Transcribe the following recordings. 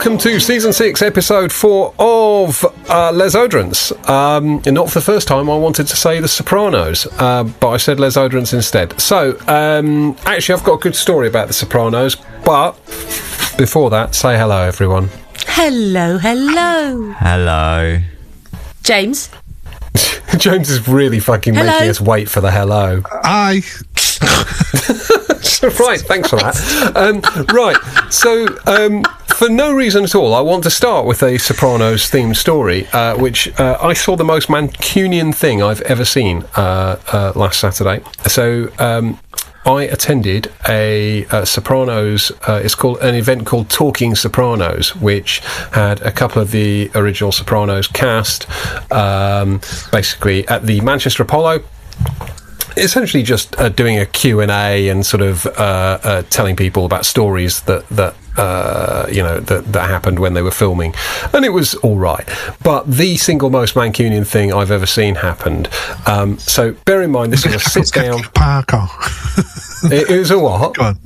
welcome to Season 6, Episode 4 of Les Oderants. Not for the first time I wanted to say The Sopranos, but I said Les Oderants instead. So, actually I've got a good story about The Sopranos, but before that, say hello everyone. Hello, hello. Hello. James? James is really fucking making us wait for the hello. Hi. Right, thanks for that. Right, so for no reason at all, I want to start with a Sopranos themed story, which I saw the most Mancunian thing I've ever seen last Saturday. So I attended a Sopranos, it's called an event called Talking Sopranos, which had a couple of the original Sopranos cast, basically at the Manchester Apollo. Essentially just doing a Q&A and sort of telling people about stories that happened when they were filming, and it was all right. But the single most Mancunian thing I've ever seen happened. So bear in mind, this is a sit-down. Parker. It was a what? Go on.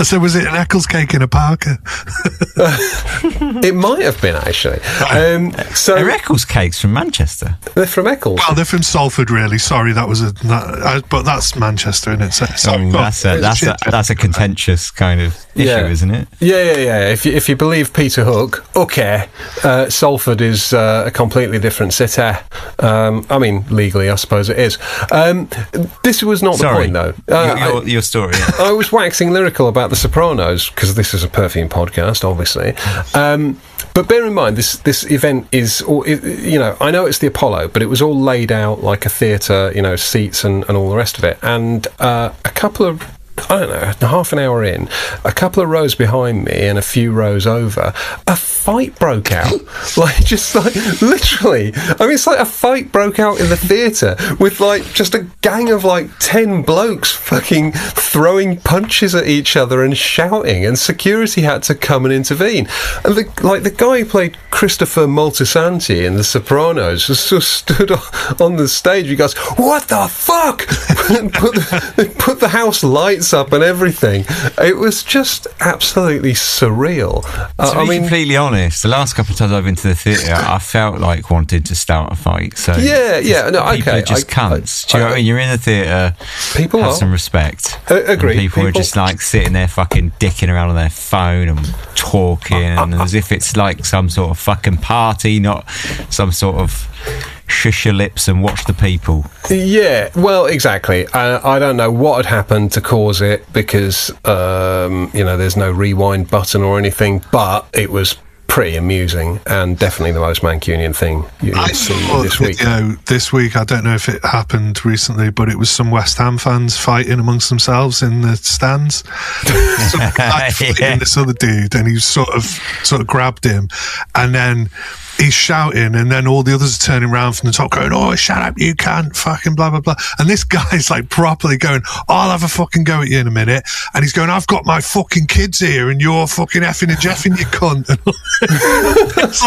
I said, was it an Eccles cake in a Parker? It might have been, actually. So are Eccles cakes from Manchester? They're from Eccles. Well, they're from Salford, really. Sorry, that was but that's Manchester, isn't it? So, That's a contentious kind of issue, isn't it? Yeah. If you believe Peter Hook, okay, Salford is a completely different city. I mean, legally, I suppose it is. This was not the point, though. Your story. Yeah. I was waxing lyrical about The Sopranos because this is a perfume podcast, obviously. But bear in mind, this event is, I know it's the Apollo, but it was all laid out like a theatre, seats and all the rest of it. And a couple of, I don't know, half an hour in, a couple of rows behind me and a few rows over, a fight broke out. Literally. I mean, it's like a fight broke out in the theatre with, just a gang of, 10 blokes fucking throwing punches at each other and shouting, and security had to come and intervene. And, the guy who played Christopher Moltisanti in The Sopranos just stood on the stage. He goes, "What the fuck?" put the house lights up and everything. It was just absolutely surreal. To be completely honest, the last couple of times I've been to the theatre, I felt like wanting to start a fight. So people are just cunts. Do you know what I mean? You're in the theatre. People have some respect. Agree. People are just sitting there fucking dicking around on their phone and talking, and as if it's like some sort of fucking party, not some sort of shush your lips and watch the people. Yeah, well, exactly. I don't know what had happened to cause it because, there's no rewind button or anything, but it was pretty amusing and definitely the most Mancunian thing you've seen this week. This week, I don't know if it happened recently, but it was some West Ham fans fighting amongst themselves in the stands. Fighting this other dude, and he sort of grabbed him, and then he's shouting, and then all the others are turning around from the top going, "Oh, shut up, you can't fucking blah, blah, blah." And this guy's properly going, "I'll have a fucking go at you in a minute." And he's going, "I've got my fucking kids here and you're fucking effing and jeffing, you cunt." It's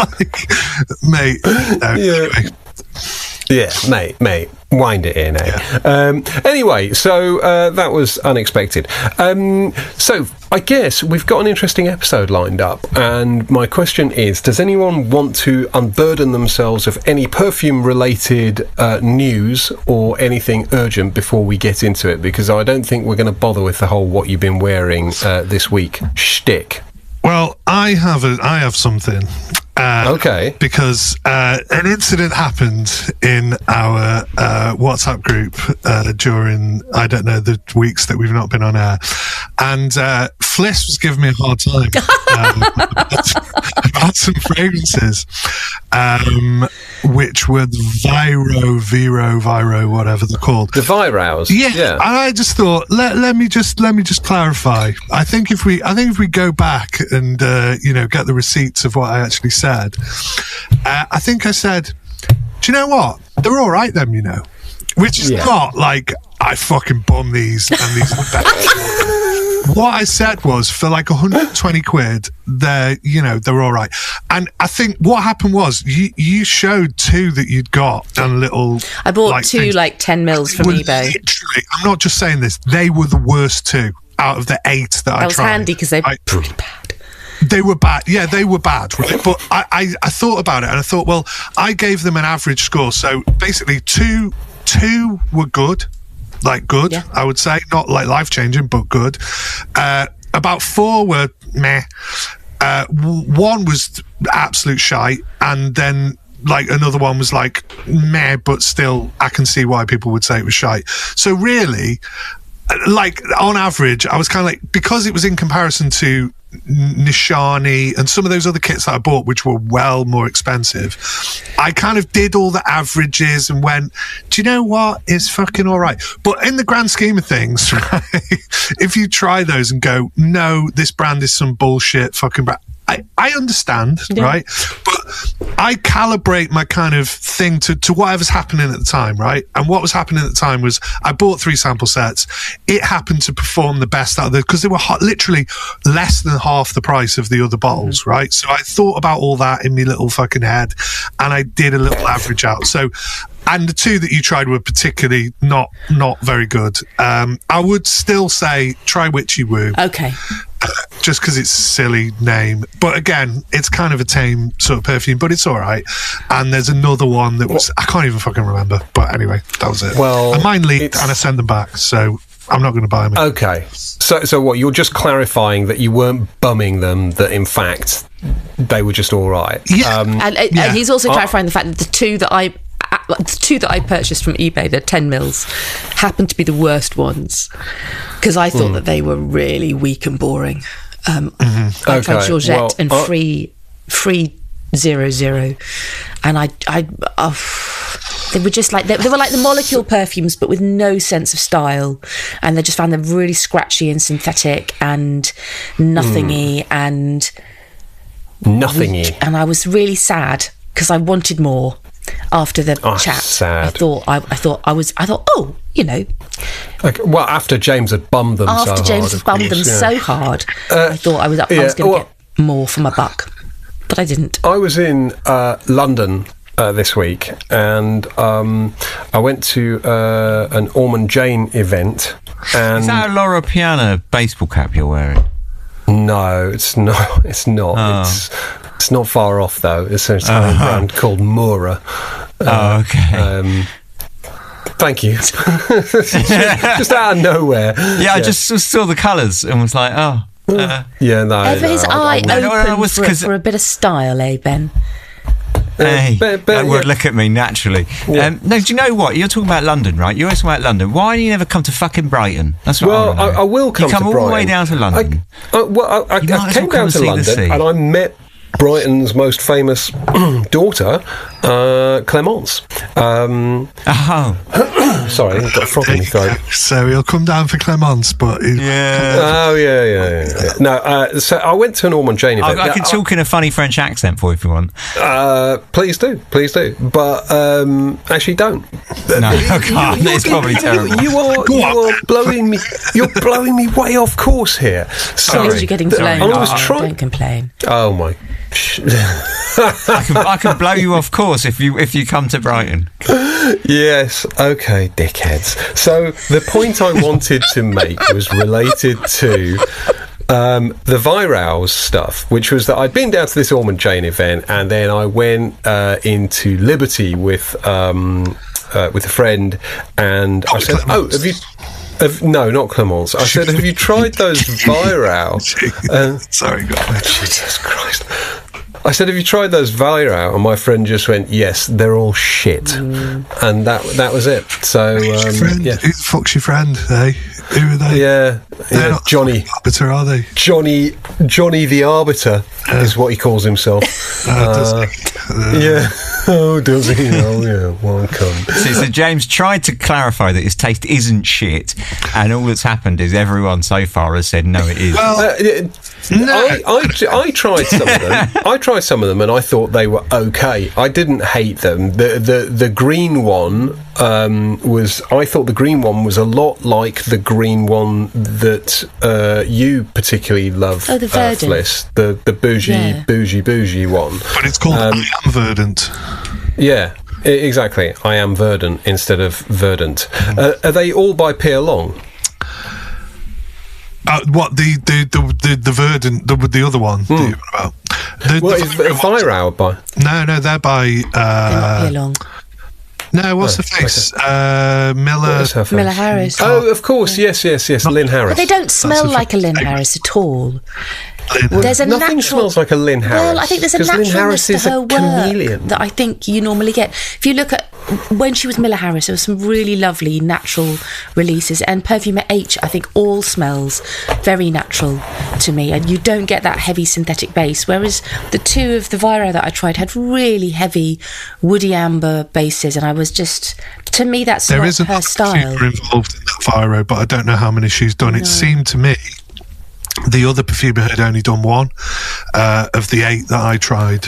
mate. Anyway. Yeah, mate, wind it in, eh? Yeah. Anyway, so that was unexpected. So I guess we've got an interesting episode lined up, and my question is, does anyone want to unburden themselves of any perfume-related news or anything urgent before we get into it? Because I don't think we're going to bother with the whole what you've been wearing this week shtick. Well, I have something. Okay. Because an incident happened in our WhatsApp group during, I don't know, the weeks that we've not been on air. And Fliss was giving me a hard time about some fragrances, which were the Viro, whatever they're called. The Virows. Yeah. And I just thought, let me just clarify. I think if we go back and get the receipts of what I actually said, I think I said, do you know what? They're all right, them, which is not like I fucking bum these and these are the best. What I said was, for 120 quid, they're all right. And I think what happened was you showed two that you'd got and little. I bought two 10 mils from eBay. Literally, I'm not just saying this. They were the worst two out of the 8 that I tried. That was handy because they're pretty bad. They were bad. Yeah, they were bad, right? But I thought about it, and I thought, well, I gave them an average score. So basically, two were good, Yeah. I would say. Not like life-changing, but good. About 4 were meh. 1 was absolute shite, and then like another one was like meh, but still I can see why people would say it was shite. So really, like on average, I was kind of like, because it was in comparison to Nishani and some of those other kits that I bought, which were well more expensive, I kind of did all the averages and went, do you know what? It's fucking all right. But in the grand scheme of things, right, if you try those and go, no, this brand is some bullshit fucking brand, I understand, right? But I calibrate my kind of thing to whatever's happening at the time, right? And what was happening at the time was I bought 3 sample sets. It happened to perform the best out of because they were literally less than half the price of the other bottles, right? So I thought about all that in my little fucking head, and I did a little average out. So, and the 2 that you tried were particularly not very good. I would still say try Witchy Woo. Okay. Just because it's a silly name, but again, it's kind of a tame sort of perfume, but it's all right. And there's another one that was I can't even fucking remember, but anyway, that was it. Well, and mine leaked, and I sent them back, so I'm not going to buy them. Okay, so what? You're just clarifying that you weren't bumming them; that in fact they were just all right. Yeah, and he's also clarifying the fact that the two that I purchased from eBay, the 10 mils, happened to be the worst ones because I thought that they were really weak and boring. I tried Georgette and Free 00, and they were just like they were like the molecule perfumes, but with no sense of style, and they just found them really scratchy and synthetic and nothingy and weak. And I was really sad because I wanted more. After the chat, sad. I thought, oh, you know. Okay, well, after James had bummed them so hard, I thought I was going to get more for my buck, but I didn't. I was in London this week, and I went to an Ormond Jane event. And is that a Laura Piana baseball cap you're wearing? No, it's not. It's not. Oh. It's not far off, though. It's a brand called Mura. Okay. Thank you. just out of nowhere. Yeah, I just saw the colours and was like, oh. Yeah, no. Ever his eye open for a bit of style, eh, Ben? Hey, that would look at me naturally. Yeah. No, do you know what? You're talking about London, right? You're talking about London. Why do you never come to fucking Brighton? That's what I will come to Brighton. You come all the way down to London. I came down to London and I met Brighton's most famous daughter, Clemence. Sorry, I've got a frog in my throat. So he'll come down for Clemence, but yeah. No, so I went to an Ormond Jane event. I can talk in a funny French accent for you if you want. Please do, but actually don't. No, I can't. It's probably terrible. You are blowing me. You're blowing me way off course here. Sorry, you're getting blown. Don't complain. Oh my. I can blow you off course if you come to Brighton. Yes, okay, dickheads. So the point I wanted to make was related to the Virals stuff, which was that I'd been down to this Ormond Jane event, and then I went into Liberty with a friend, and I said, "Oh, have you?" No, not Clemence. I said, "Have you tried those Viral?" Sorry, God. Jesus Christ. I said, "Have you tried those Viral?" And my friend just went, "Yes, they're all shit." And that was it. So, yeah. Who the fuck's your friend, eh? Who are they? Yeah, not Johnny. Arbiter, are they? Johnny the Arbiter is what he calls himself. Yeah. Oh, does he? Oh, yeah. Well, come. So James tried to clarify that his taste isn't shit, and all that's happened is everyone so far has said, no, it is. Well, I tried some of them. I tried some of them, and I thought they were okay. I didn't hate them. The green one I thought the green one was a lot like the green one that you particularly love. Oh, the Verdant. Fliss, the bougie one. But it's called I Am Verdant. Yeah, exactly. I Am Verdant instead of Verdant. Are they all by Pierre Long? What the the Verdant, the other one. That you're on about. What is Viro by? No, they're by. They're not here long. No, what's the face? Miller. Miller Harris. Oh, of course, yes, Lynn Harris. But they don't smell like a Lynn Harris at all. There's a Nothing natural, smells like a Lynn Harris. Well, I think there's a Lynn Harris naturalness to is her a work chameleon. that I think you normally get. If you look at when she was Miller Harris, there were some really lovely natural releases. And Perfumer H, I think, all smells very natural to me. And you don't get that heavy synthetic base. Whereas the two of the Viro that I tried had really heavy woody amber bases. And I was just, to me, that's There not is a her style. perfumer involved in that Viro, but I don't know how many she's done. It seemed to me the other perfumer had only done one of the 8 that I tried.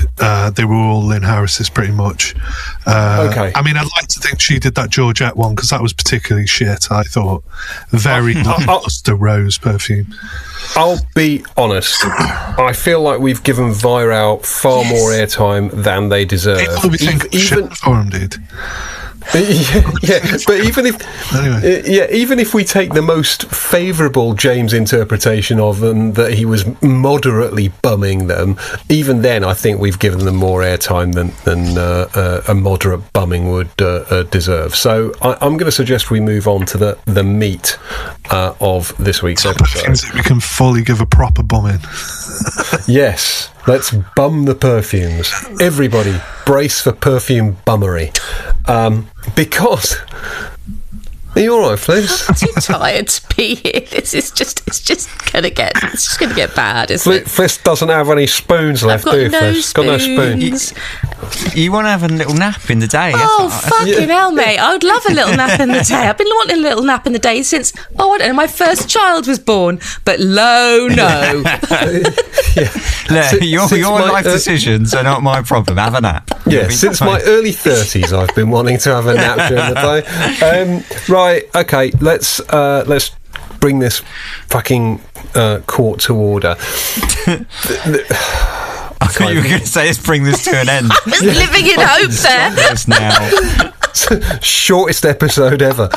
They were all Lynn Harris's pretty much. Okay. I mean, I'd like to think she did that Georgette one because that was particularly shit, I thought. Very luster rose perfume. I'll be honest. I feel like we've given Viro far more airtime than they deserve. People be thinking shit for them, dude. yeah, but even if we take the most favourable James interpretation of them, that he was moderately bumming them, even then I think we've given them more airtime than a moderate bumming would deserve. So I'm going to suggest we move on to the meat of this week's episode. We can fully give a proper bumming. Yes, let's bum the perfumes. Everybody, brace for perfume bummery. Because... Are you all right, Fliss? I'm too tired to be here. It's just gonna get bad, isn't it? Fliss doesn't have any spoons left, do you, Fliss? Got no spoons. You want to have a little nap in the day? Oh, fucking hell, mate. I would love a little nap in the day. I've been wanting a little nap in the day since, I don't know, my first child was born. But no. Your life decisions are not my problem. Have a nap. Yeah, since my early 30s, I've been wanting to have a nap during the day. Right, okay, let's bring this fucking court to order. I thought you were going to say, let's bring this to an end. I was living in hope there. Now. Shortest episode ever.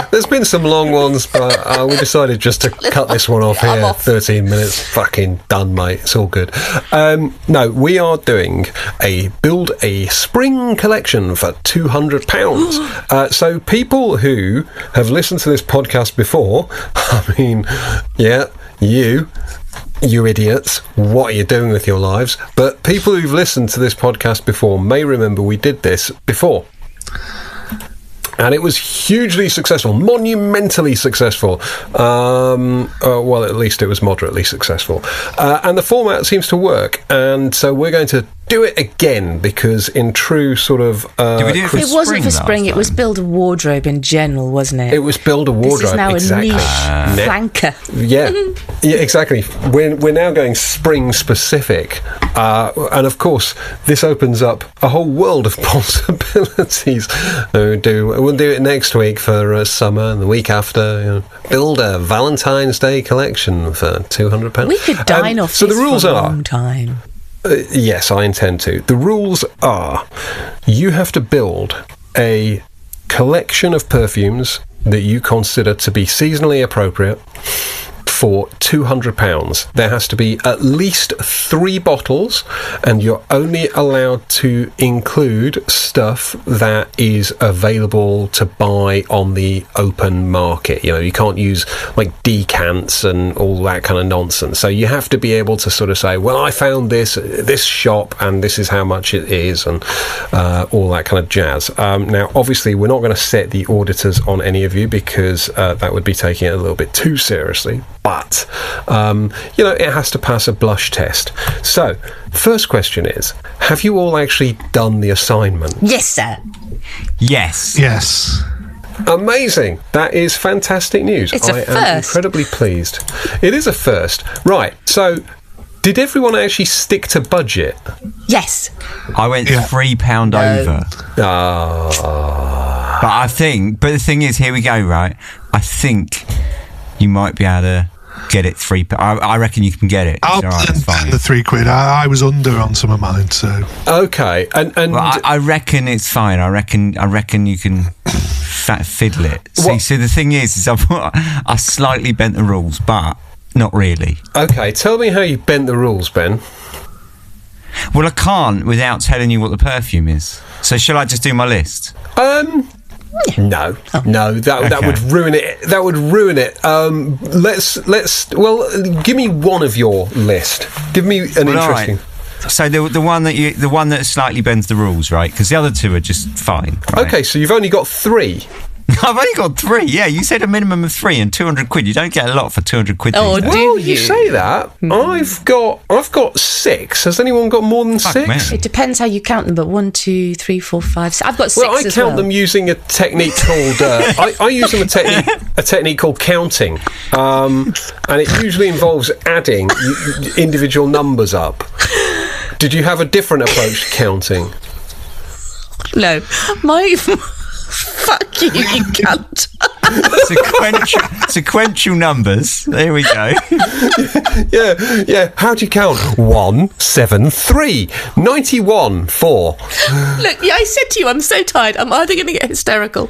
There's been some long ones, but we decided just to cut this one off here. 13 minutes, fucking done, mate. It's all good. No, we are doing build a spring collection for £200. So people who have listened to this podcast before, I mean, yeah, you idiots, what are you doing with your lives? But people who've listened to this podcast before may remember we did this before. And it was hugely successful, monumentally successful. Well, at least it was moderately successful. And the format seems to work. And so we're going to do it again because in true sort of... Did we do it for it wasn't for spring, it was build a wardrobe in general, wasn't it? It was build a wardrobe, this is now exactly. A niche flanker. Yeah, exactly. We're now going spring specific. And of course, this opens up a whole world of possibilities. We'll do it next week for summer and the week after. Build a Valentine's Day collection for £200. We could dine off so this the rules for a are, long time. Yes, I intend to. The rules are you have to build a collection of perfumes that you consider to be seasonally appropriate for £200. There has to be at least 3 bottles, and you're only allowed to include stuff that is available to buy on the open market. You know, you can't use like decants and all that kind of nonsense. So you have to be able to sort of say, well, I found this shop and this is how much it is, and all that kind of jazz. Now, obviously, we're not going to set the auditors on any of you because that would be taking it a little bit too seriously. But, it has to pass a blush test. So, first question is, have you all actually done the assignment? Yes, sir. Yes. Amazing. That is fantastic news. It's a I am first. incredibly pleased. It is a first. Right, so... Did everyone actually stick to budget? Yes. I went £3 over. But the thing is, here we go, right? I think you might be able to get it £3. I reckon you can get it. I'll spend the £3. I was under on some of mine, so okay. And well, I reckon it's fine. I reckon you can fiddle it. See, the thing is I slightly bent the rules, but not really. Okay, tell me how you bent the rules, Ben. Well, I can't without telling you what the perfume is. So shall I just do my list? No, that would ruin it. That would ruin it. Well, give me one of your list. Give me an interesting. Right. So the one that slightly bends the rules, right? Because the other two are just fine. Right? Okay, so you've only got 3. I've only got 3. Yeah, you said a minimum of 3 and 200 quid. You don't get a lot for 200 quid. Oh, well, you say that. I've got 6. Has anyone got more than 6? Man. It depends how you count them, but 1, 2, 3, 4, 5, 6. I've got 6 Well, I as count them using a technique called. I use them a technique called counting, and it usually involves adding individual numbers up. Did you have a different approach to counting? No, my. Fuck you cunt. Sequential numbers. There we go. Yeah. How do you count? 1, 7, 3, 91, 4. Look, I said to you, I'm so tired. I'm either going to get hysterical.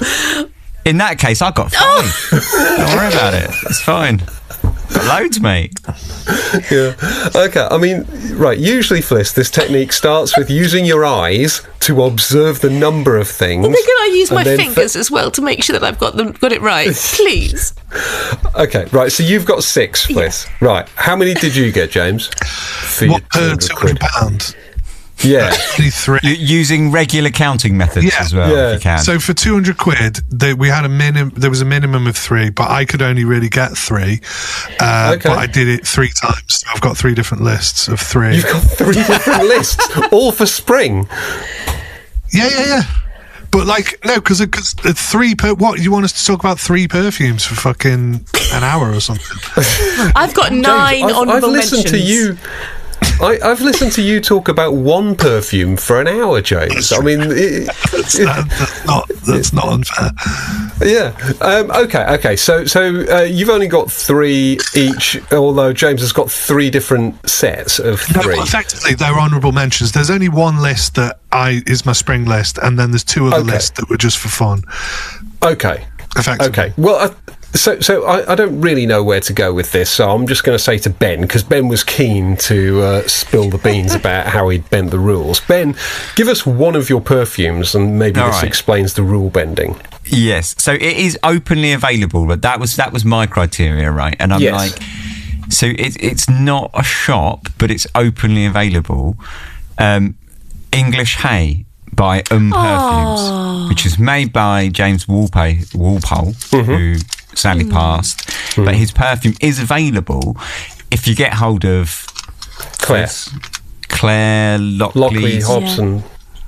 In that case, I've got 5. Don't worry about it. It's fine. Got loads, mate. Yeah. Okay. I mean, right. Usually, Fliss, this technique starts with using your eyes to observe the number of things. Well, then can I use my fingers as well to make sure that I've got it right, please? Okay. Right. So you've got 6, Fliss. Yeah. Right. How many did you get, James? For £200. Yeah. 3. Using regular counting methods as well, if you can. So for 200 quid, we had there was a minimum of 3, but I could only really get 3. But I did it 3 times. So I've got 3 different lists of 3. You've got 3 different lists, all for spring. Yeah. But no, because 3 what you want us to talk about 3 perfumes for fucking an hour or something? I've got 9 honourable mentions. To you. I've listened to you talk about one perfume for an hour, James. I mean, that's not unfair. Yeah. Okay. So you've only got 3 each, although James has got 3 different sets of 3. No, effectively, they're honourable mentions. There's only one list that is my spring list, and then there's 2 other lists that were just for fun. Okay. Effectively. Okay. Well, So I don't really know where to go with this, so I'm just going to say to Ben, because Ben was keen to spill the beans about how he'd bent the rules. Ben, give us one of your perfumes, and maybe this explains the rule bending. Yes, so it is openly available, but that was my criteria, right? And I'm like, so it's not a shop, but it's openly available. English Hay by Perfumes, which is made by James Walpole, who sadly passed, but his perfume is available if you get hold of Claire Lockley Hobson.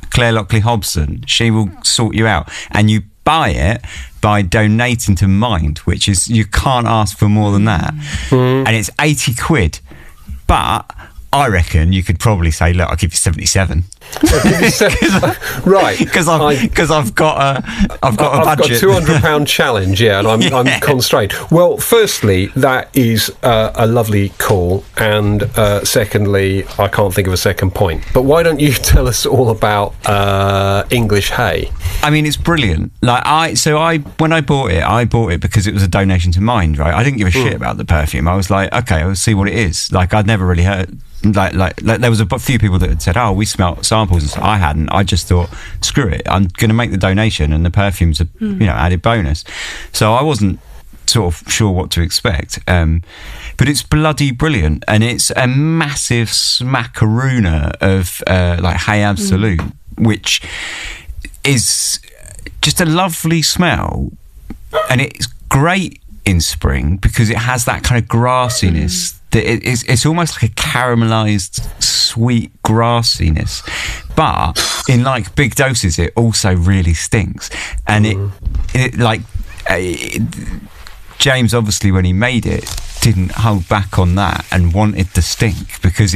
Claire Lockley Hobson. She will sort you out, and you buy it by donating to Mind, which is, you can't ask for more than that, and it's 80 quid, but I reckon you could probably say, look, I'll give you 77. Right, because I've got a budget. I've got a £200 challenge, and I'm constrained. Well, firstly, that is a lovely call, and secondly, I can't think of a second point. But why don't you tell us all about English Hay? I mean, it's brilliant. When I bought it because it was a donation to Mind, right? I didn't give a shit about the perfume. I was like, okay, I'll see what it is. Like, I'd never really heard. Like there was a few people that had said, oh, we smelt samples, and so I hadn't. I just thought, screw it, I'm going to make the donation, and the perfume's a added bonus. So I wasn't sort of sure what to expect, but it's bloody brilliant, and it's a massive smackarooner of Hay Absolute, which is just a lovely smell, and it's great in spring because it has that kind of grassiness. It's almost like a caramelized sweet grassiness, but in like big doses it also really stinks, and James obviously when he made it didn't hold back on that and wanted the stink, because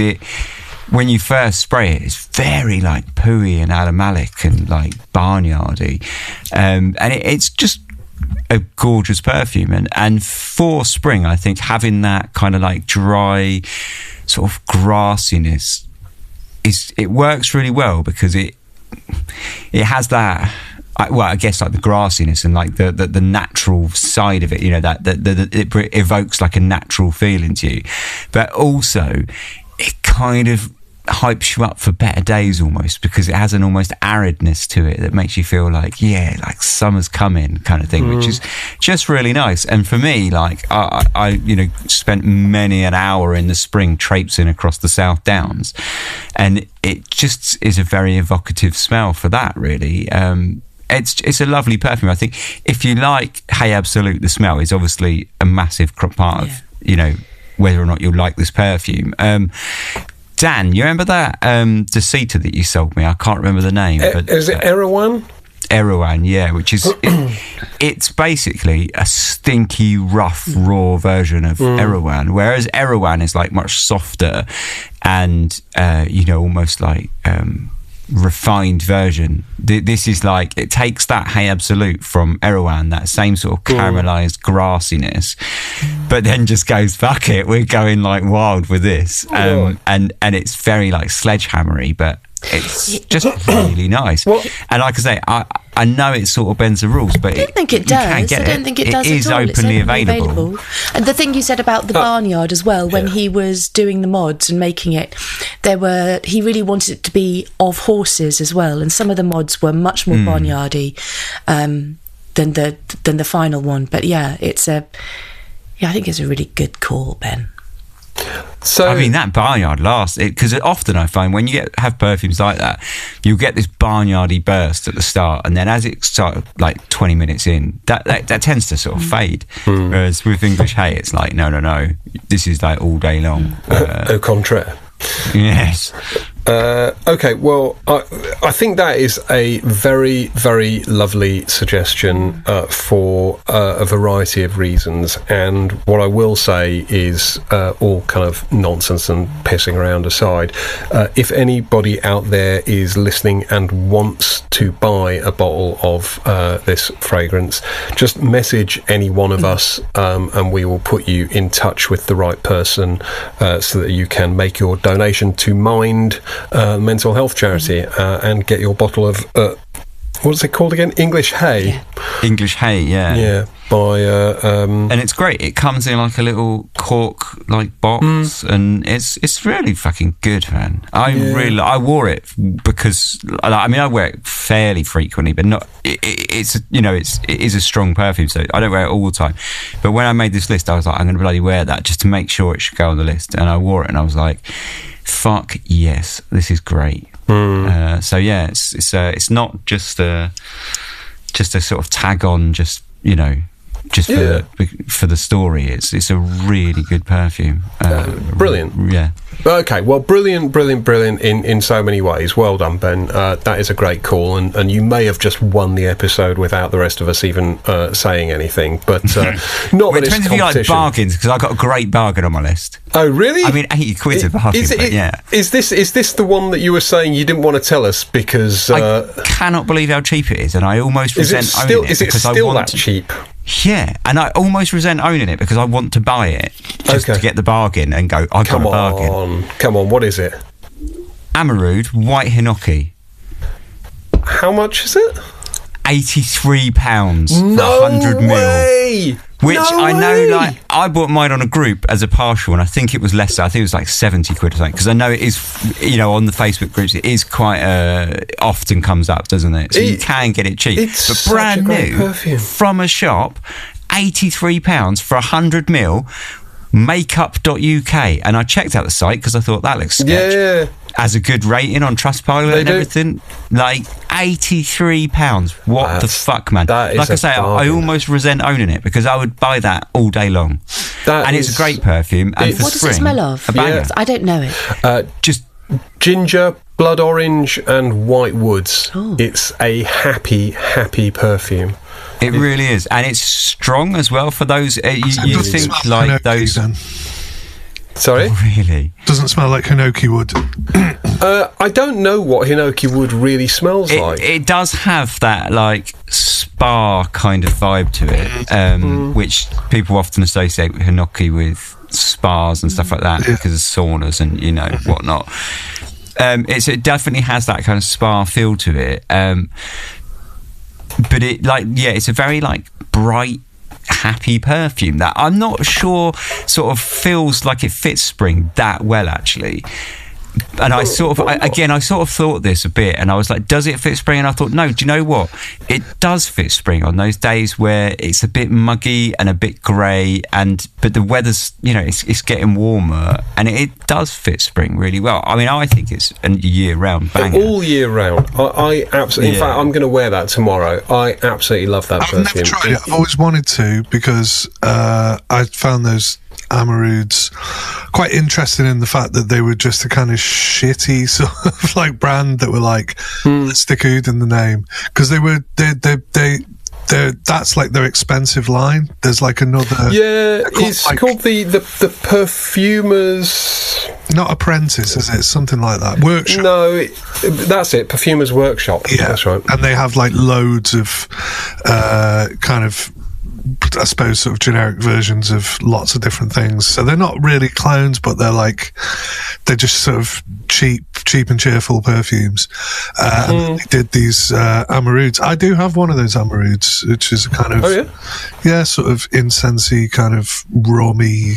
when you first spray it, it's very like pooey and animalic and like barnyardy, and it's just a gorgeous perfume, and for spring I think having that kind of like dry sort of grassiness it works really well, because it has that I guess like the grassiness and like the natural side of it, you know, that it evokes like a natural feeling to you, but also it kind of hypes you up for better days almost, because it has an almost aridness to it that makes you feel like, yeah, like summer's coming kind of thing, which is just really nice. And for me, like I you know, spent many an hour in the spring traipsing across the South Downs, and it just is a very evocative smell for that, really. It's a lovely perfume. I think if you like Hey Absolute, the smell is obviously a massive part of, you know, whether or not you like this perfume. Dan, you remember that Deceta that you sold me? I can't remember the name. But is it Erewhon? Erewhon, yeah, which is it's basically a stinky, rough, raw version of Erewhon, whereas Erewhon is like much softer and you know, almost like refined version. This is like, it takes that Hey Absolute from Erewhon, that same sort of caramelized grassiness, but then just goes, fuck it, we're going like wild with this. And it's very like sledgehammery, but it's just really nice. And like I say, I know it sort of bends the rules, but I don't think it does. I don't think it does. It is at all. openly available. And the thing you said about the barnyard as well, when he was doing the mods and making it, he really wanted it to be of horses as well, and some of the mods were much more barnyardy than the final one. But yeah, I think it's a really good call, Ben. So I mean, that barnyard lasts, because often I find when you have perfumes like that, you'll get this barnyardy burst at the start, and then as it starts like 20 minutes in, that tends to sort of fade. Whereas with English Hay, it's like no, this is like all day long. Au contraire. Yes. Okay, well, I think that is a very, very lovely suggestion for a variety of reasons. And what I will say is, all kind of nonsense and pissing around aside, if anybody out there is listening and wants to buy a bottle of this fragrance, just message any one of us, and we will put you in touch with the right person so that you can make your donation to Mind mental health charity and get your bottle of what's it called again? English Hay. English Hay, yeah. By and it's great. It comes in like a little cork like box, and it's really fucking good, man. I wore it because I wear it fairly frequently, but not. It is a strong perfume, so I don't wear it all the time. But when I made this list, I was like, I'm going to bloody wear that just to make sure it should go on the list, and I wore it, and I was like, fuck yes, this is great. So yeah, it's not just a sort of tag on, just, you know, just for the story. It's a really good perfume. Brilliant. Yeah. Okay, well, brilliant in so many ways. Well done, Ben. That is a great call, and you may have just won the episode without the rest of us even saying anything, but not that it depends if you like bargains, because I got a great bargain on my list. Oh, really? I mean, 80 quid's a bargain, yeah. Is this the one that you were saying you didn't want to tell us because... I cannot believe how cheap it is, and I almost resent owning it. Is it still that cheap? Yeah, and I almost resent owning it because I want to buy it just to get the bargain and go, I got a bargain. Come on, what is it? Amarud White Hinoki. How much is it? £83 for 100 ml. Which I know, like, I bought mine on a group as a partial, and I think it was lesser. I think it was like 70 quid or something, because I know it is, you know, on the Facebook groups, it is quite often comes up, doesn't it? So you can get it cheap. It's but brand new perfume from a shop, £83 for 100 ml. Makeup.uk, and I checked out the site because I thought that looks sketch. Yeah. As a good rating on Trustpilot and everything, like £83. What the fuck, man? Like I say, I almost resent owning it because I would buy that all day long. It's a great perfume. And for what spring, does it smell of? I don't know it. Just ginger, blood orange, and white woods. Oh. It's a happy perfume. It really is, and it's strong as well for those. You think like those? Sorry, really doesn't smell like Hinoki wood. I don't know what Hinoki wood really smells like. It does have that like spa kind of vibe to it, which people often associate with Hinoki with spas and stuff like that because of saunas and whatnot. It definitely has that kind of spa feel to it. it it's a very like bright, happy perfume that I'm not sure sort of feels like it fits spring that well, actually. And I sort of thought this a bit, and I was like, does it fit spring? And I thought, no, do you know what? It does fit spring on those days where it's a bit muggy and a bit grey, but the weather's, it's getting warmer, and it does fit spring really well. I mean, I think it's a year-round banger. All year round. I absolutely, in fact, I'm going to wear that tomorrow. I absolutely love that perfume. I've never tried it. I've always wanted to, because I found those Amarouds quite interesting in the fact that they were just a kind of shitty sort of like brand that were like, let's stick oud in the name, because that's like their expensive line. There's like another, it's called the Perfumers, not Apprentice, is it? Something like that. Workshop. No, that's it. Perfumers Workshop. Yeah, that's right. And they have like loads of kind of, I suppose, sort of generic versions of lots of different things. So they're not really clones, but they're just sort of cheap and cheerful perfumes. And they did these Amarouds. I do have one of those Amarouds, which is a kind of sort of incensey, kind of rummy,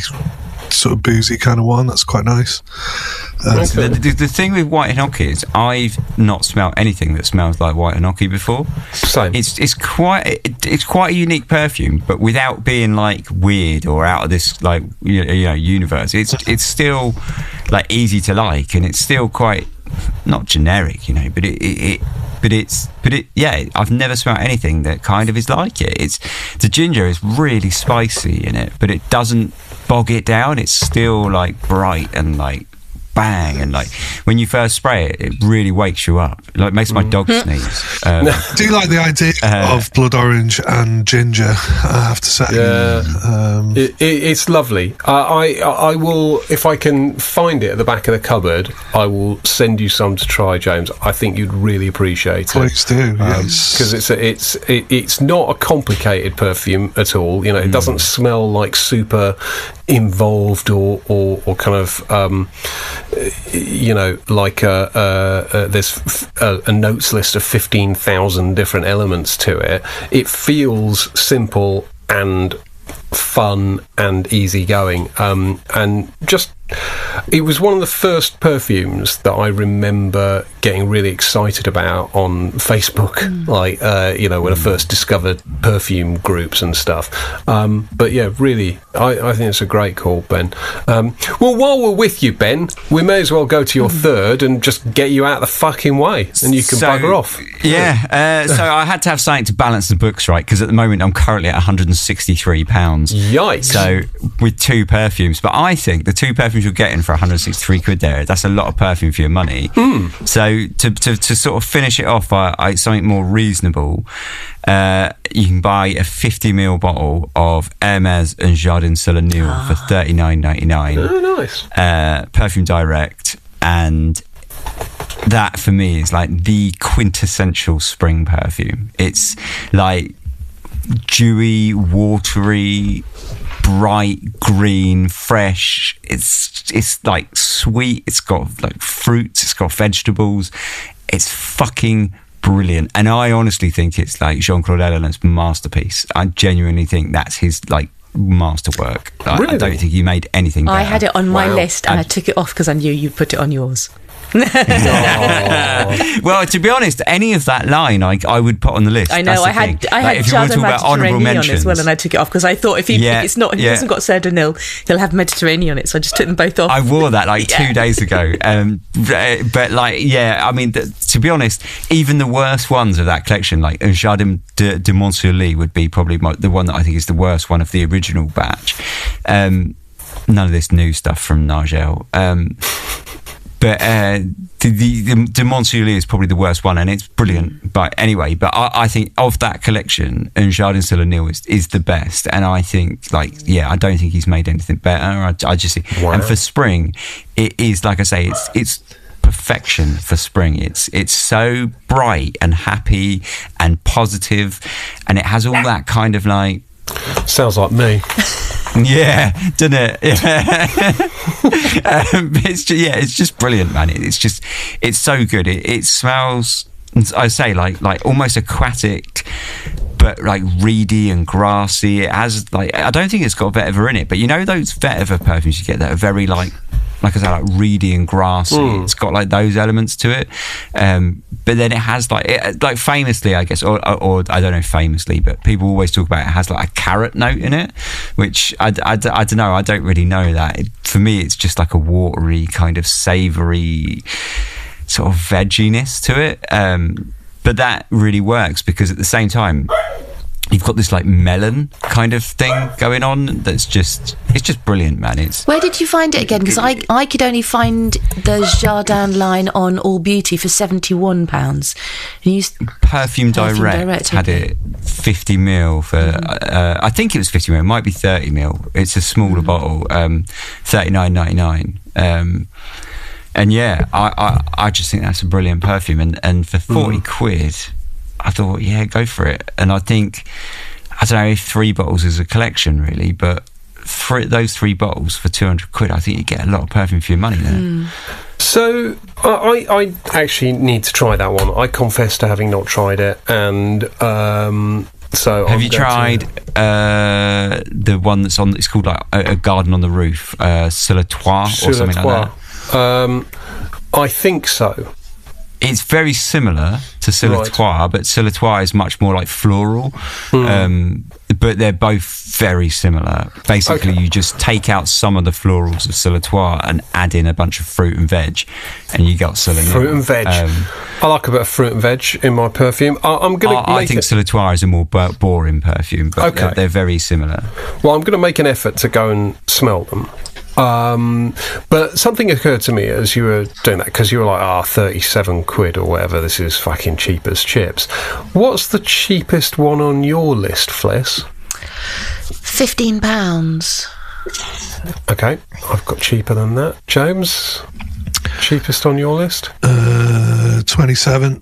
sort of boozy kind of one. That's quite nice. The thing with White Enoki is I've not smelled anything that smells like White Enoki before. Same. It's quite a unique perfume, but without being like weird or out of this like universe. It's still like easy to like, and it's still quite not generic, but I've never smelled anything that kind of is like it. The ginger is really spicy in it, but it doesn't bog it down. It's still like bright and like bang, and like when you first spray it, it really wakes you up. Like makes my dog sneeze. I do like the idea of blood orange and ginger, I have to say. It's lovely. I will, if I can find it at the back of the cupboard, I will send you some to try, James. I think you'd really appreciate it. Please do, yes. Because it's not a complicated perfume at all. It doesn't smell like super involved or kind of like there's a notes list of 15,000 different elements to it. It feels simple and fun and easygoing, and just it was one of the first perfumes that I remember getting really excited about on Facebook, like when I first discovered perfume groups and stuff. But yeah, really, I think it's a great call, Ben. Well, while we're with you, Ben, we may as well go to your third and just get you out of the fucking way, and you can bugger off. Yeah. So I had to have something to balance the books, right? Because at the moment I'm currently at £163. Yikes! So with two perfumes, but I think the two perfumes you're getting for 163 quid that's a lot of perfume for your money. So to sort of finish it off by something more reasonable, you can buy a 50ml bottle of Hermès and Jardin Solennel for $39.99. Oh, nice. Perfume Direct, and that for me is like the quintessential spring perfume. It's like dewy, watery, bright green, fresh. It's like sweet. It's got like fruits. It's got vegetables. It's fucking brilliant. And I honestly think it's like Jean-Claude Ellen's masterpiece. I genuinely think that's his like masterwork. Really? I don't think he made anything better. I had it on my list, and I took it off because I knew you put it on yours. Well, to be honest, any of that line I would put on the list. I know. I had Jardin Mediterranean on as well, and I took it off because I thought if he hasn't got Sardinil, he'll have Mediterranean on it. So I just took them both off. I wore that 2 days ago, but I mean, to be honest, even the worst ones of that collection, like Jardin de Mont-sur-Lit, would be probably the one that I think is the worst one of the original batch. None of this new stuff from Nigel. But the de Mont-sur-Lit is probably the worst one, and it's brilliant. But anyway, I think of that collection, and Jardin Solennel is the best. And I think, I don't think he's made anything better. I just think, and for spring, it is, like I say, it's perfection for spring. It's so bright and happy and positive, and it has all that kind of like. Sounds like me. Yeah, doesn't it? It's just brilliant, man. It's so good. It smells I say like almost aquatic, but like reedy and grassy. It has like, I don't think it's got vetiver in it, but you know those vetiver perfumes you get that are very like I said, like reedy and grassy. It's got like those elements to it, but then it has like famously, I guess, or I don't know famously, but people always talk about it has like a carrot note in it, which I don't know. I don't really know that. For me, it's just like a watery kind of savoury sort of vegginess to it, but that really works because at the same time you've got this like melon kind of thing going on it's just brilliant, man. Where did you find it again? Because I could only find the Jardin line on All Beauty for £71. And Perfume Direct had it 50ml for I think it was 50ml, it might be 30ml. It's a smaller bottle, $39.99. And yeah, I just think that's a brilliant perfume, and for 40 quid I thought, yeah, go for it. And I think, I don't know if 3 bottles is a collection really, but those 3 bottles for 200 quid, I think you get a lot of perfume for your money there. So I actually need to try that one. I confess to having not tried it, and so have you tried the one that's on? It's called like a garden on the roof, Sur le Toit or something like that. I think so. It's very similar to Sur le Toit, but Sur le Toit is much more like floral. But they're both very similar. Basically, you just take out some of the florals of Sur le Toit and add in a bunch of fruit and veg, and you got Sur le Toit. Fruit and veg. I like a bit of fruit and veg in my perfume. I think Sur le Toit is a more boring perfume, but they're very similar. Well, I'm going to make an effort to go and smell them. But something occurred to me as you were doing that, because you were like, 37 quid or whatever, this is fucking cheap as chips. What's the cheapest one on your list, Fliss? £15. Okay, I've got cheaper than that. James, cheapest on your list? 27.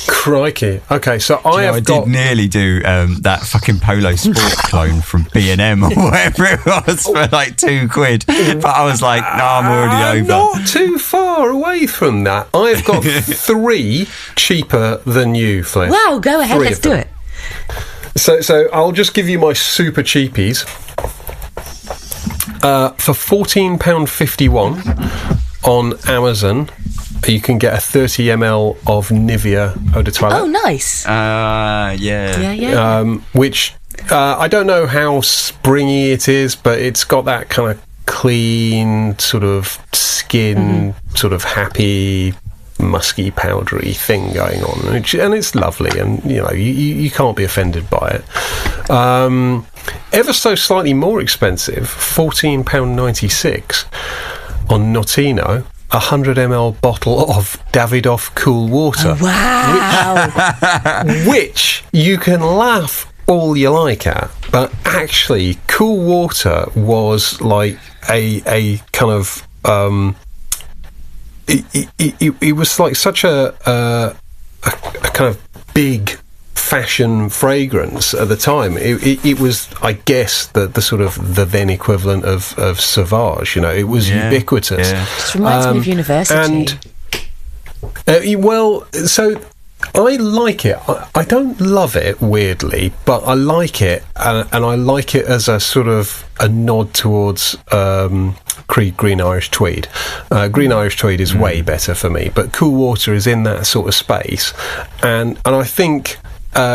Crikey. Okay, so I did nearly do that fucking Polo Sport clone from B&M or whatever it was for like 2 quid, but I was like, no, I'm already over. Not too far away from that. I've got 3 cheaper than you, Fliss. Wow, go ahead, let's do it. So I'll just give you my super cheapies. For £14.51 on Amazon, you can get a 30ml of Nivea Eau de Toilette. Oh, nice. Yeah. Which I don't know how springy it is, but it's got that kind of clean sort of skin, sort of happy, musky, powdery thing going on, and it's lovely, and you know you can't be offended by it. Ever so slightly more expensive, £14.96 on Notino, 100ml bottle of Davidoff Cool Water. Oh, wow. Which you can laugh all you like at, but actually Cool Water was like a kind of it was like such a kind of big fashion fragrance at the time. It was, I guess, the sort of the then equivalent of Sauvage. You know, it was ubiquitous. It just reminds me of university. And well, so I like it. I don't love it, weirdly, but I like it, and I like it as a sort of a nod towards Green Irish Tweed. Green Irish Tweed is way better for me, but Cool Water is in that sort of space, and I think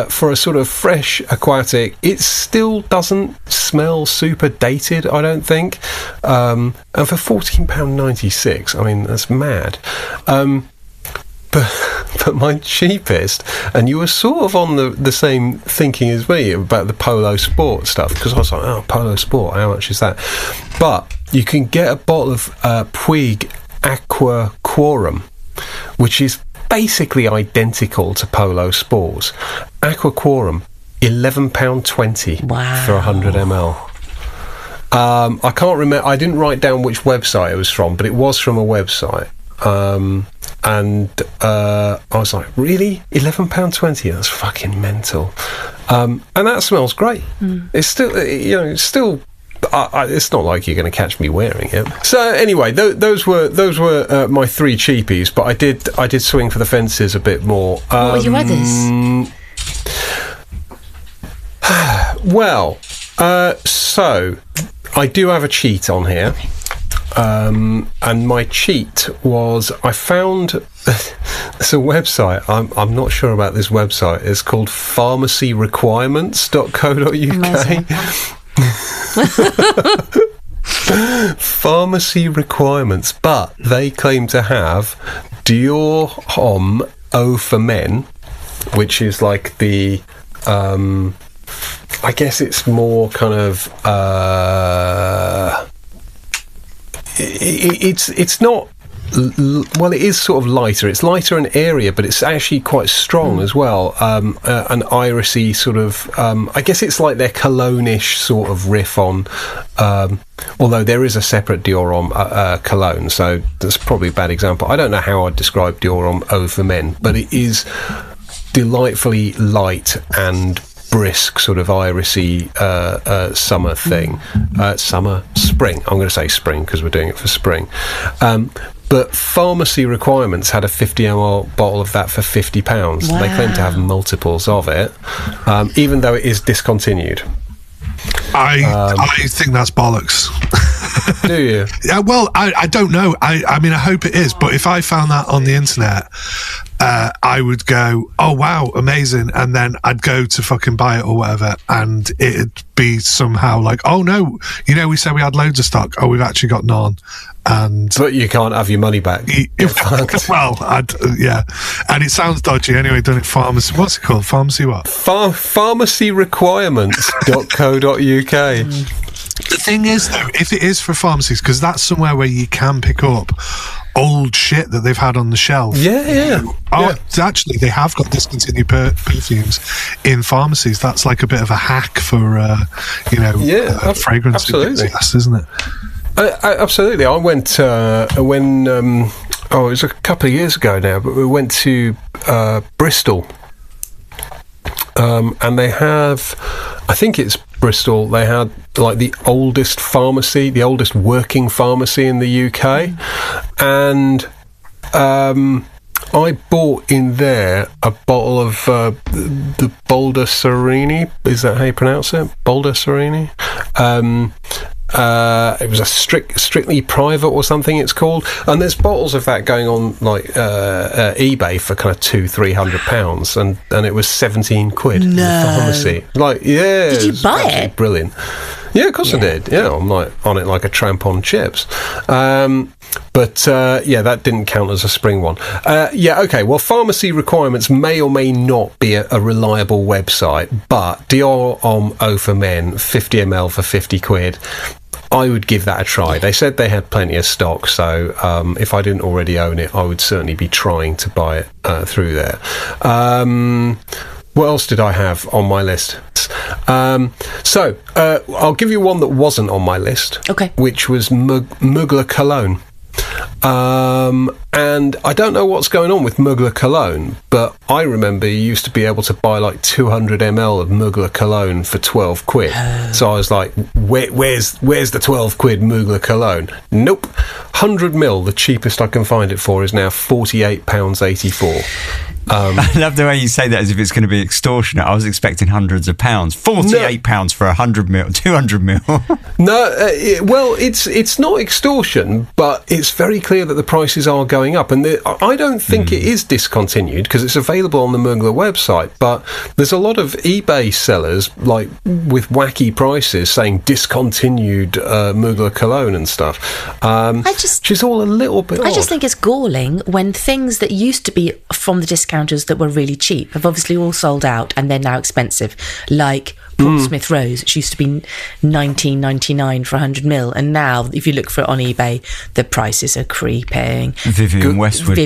for a sort of fresh aquatic, it still doesn't smell super dated, I don't think. And for £14.96, I mean, that's mad. But my cheapest, and you were sort of on the same thinking as me about the Polo Sport stuff, because I was like, oh, Polo Sport, how much is that? But you can get a bottle of Puig Aqua Quorum, which is basically identical to Polo Sports. Aqua Quorum, £11.20 for 100ml. I can't remember, I didn't write down which website it was from, but it was from a website. And I was like, really? £11.20? That's fucking mental. And that smells great. It's still, it's not like you're going to catch me wearing it. So anyway, those were my three cheapies, but I did swing for the fences a bit more. What were your others? Well, so I do have a cheat on here. And my cheat was I found it's a website. I'm not sure about this website. It's called pharmacyrequirements.co.uk. Pharmacy requirements, but they claim to have Dior Homme O for Men, which is like the I guess it's more kind of it's not well, it is sort of lighter. It's lighter in area, but it's actually quite strong as well. An irisy sort of I guess it's like their cologne-ish sort of riff on although there is a separate Dior Homme cologne, so that's probably a bad example. I don't know how I'd describe Dior Homme Eau for Men, but it is delightfully light and brisk, sort of irisy summer thing. Spring. I'm going to say spring because we're doing it for spring. But Pharmacy Requirements had a 50ml bottle of that for £50. Wow. They claim to have multiples of it, even though it is discontinued. I think that's bollocks. Do you? Yeah, well, I don't know. I mean, I hope it is. But if I found that on the internet, I would go, oh, wow, amazing. And then I'd go to fucking buy it or whatever. And it'd be somehow like, oh, no, we said we had loads of stock. Oh, we've actually got none. But you can't have your money back. Well, yeah. And it sounds dodgy anyway, doesn't it? Pharmacy, what's it called? Pharmacy what? Pharmacyrequirements.co.uk. The thing is, though, if it is for pharmacies, because that's somewhere where you can pick up old shit that they've had on the shelf. Yeah. Actually, they have got discontinued perfumes in pharmacies. That's like a bit of a hack for, fragrance enthusiasts, isn't it? Absolutely. I went when it was a couple of years ago now, but we went to Bristol, and they have, I think it's Bristol, they had like the oldest pharmacy, the oldest working pharmacy in the UK, and I bought in there a bottle of the Boulder Serini. Is that how you pronounce it? Boulder Serini? It was a strictly private or something it's called, and there's bottles of that going on like eBay for kind of £200-300, and it was 17 quid in the pharmacy. Like, yeah, did you buy it? Brilliant. Yeah, of course I did. Yeah, I'm like on it like a tramp on chips. But that didn't count as a spring one. Okay. Well, Pharmacy Requirements may or may not be a reliable website, but Dior Homme Eau for Men, 50ml for 50 quid. I would give that a try. They said they had plenty of stock, so if I didn't already own it, I would certainly be trying to buy it through there. What else did I have on my list? So I'll give you one that wasn't on my list. Okay. Which was Mugler Cologne. And I don't know what's going on with Mugler Cologne, but I remember you used to be able to buy like 200ml of Mugler Cologne for 12 quid. So I was like, where's the 12 quid Mugler Cologne? Nope. 100ml, the cheapest I can find it for, is now £48.84. I love the way you say that as if it's going to be extortionate. I was expecting hundreds of pounds. £48 for 100ml, 200ml. No, it's not extortion, but it's very clear that the prices are going up. And I don't think it is discontinued because it's available on the Mugler website. But there's a lot of eBay sellers like with wacky prices saying discontinued Mugler Cologne and stuff. Which is all a little bit odd. I just think it's galling when things that used to be from the discounters that were really cheap have obviously all sold out and they're now expensive, like Portsmouth Rose, which used to be $19.99 for 100ml, and now if you look for it on eBay the prices are creeping. Vivienne Westwood,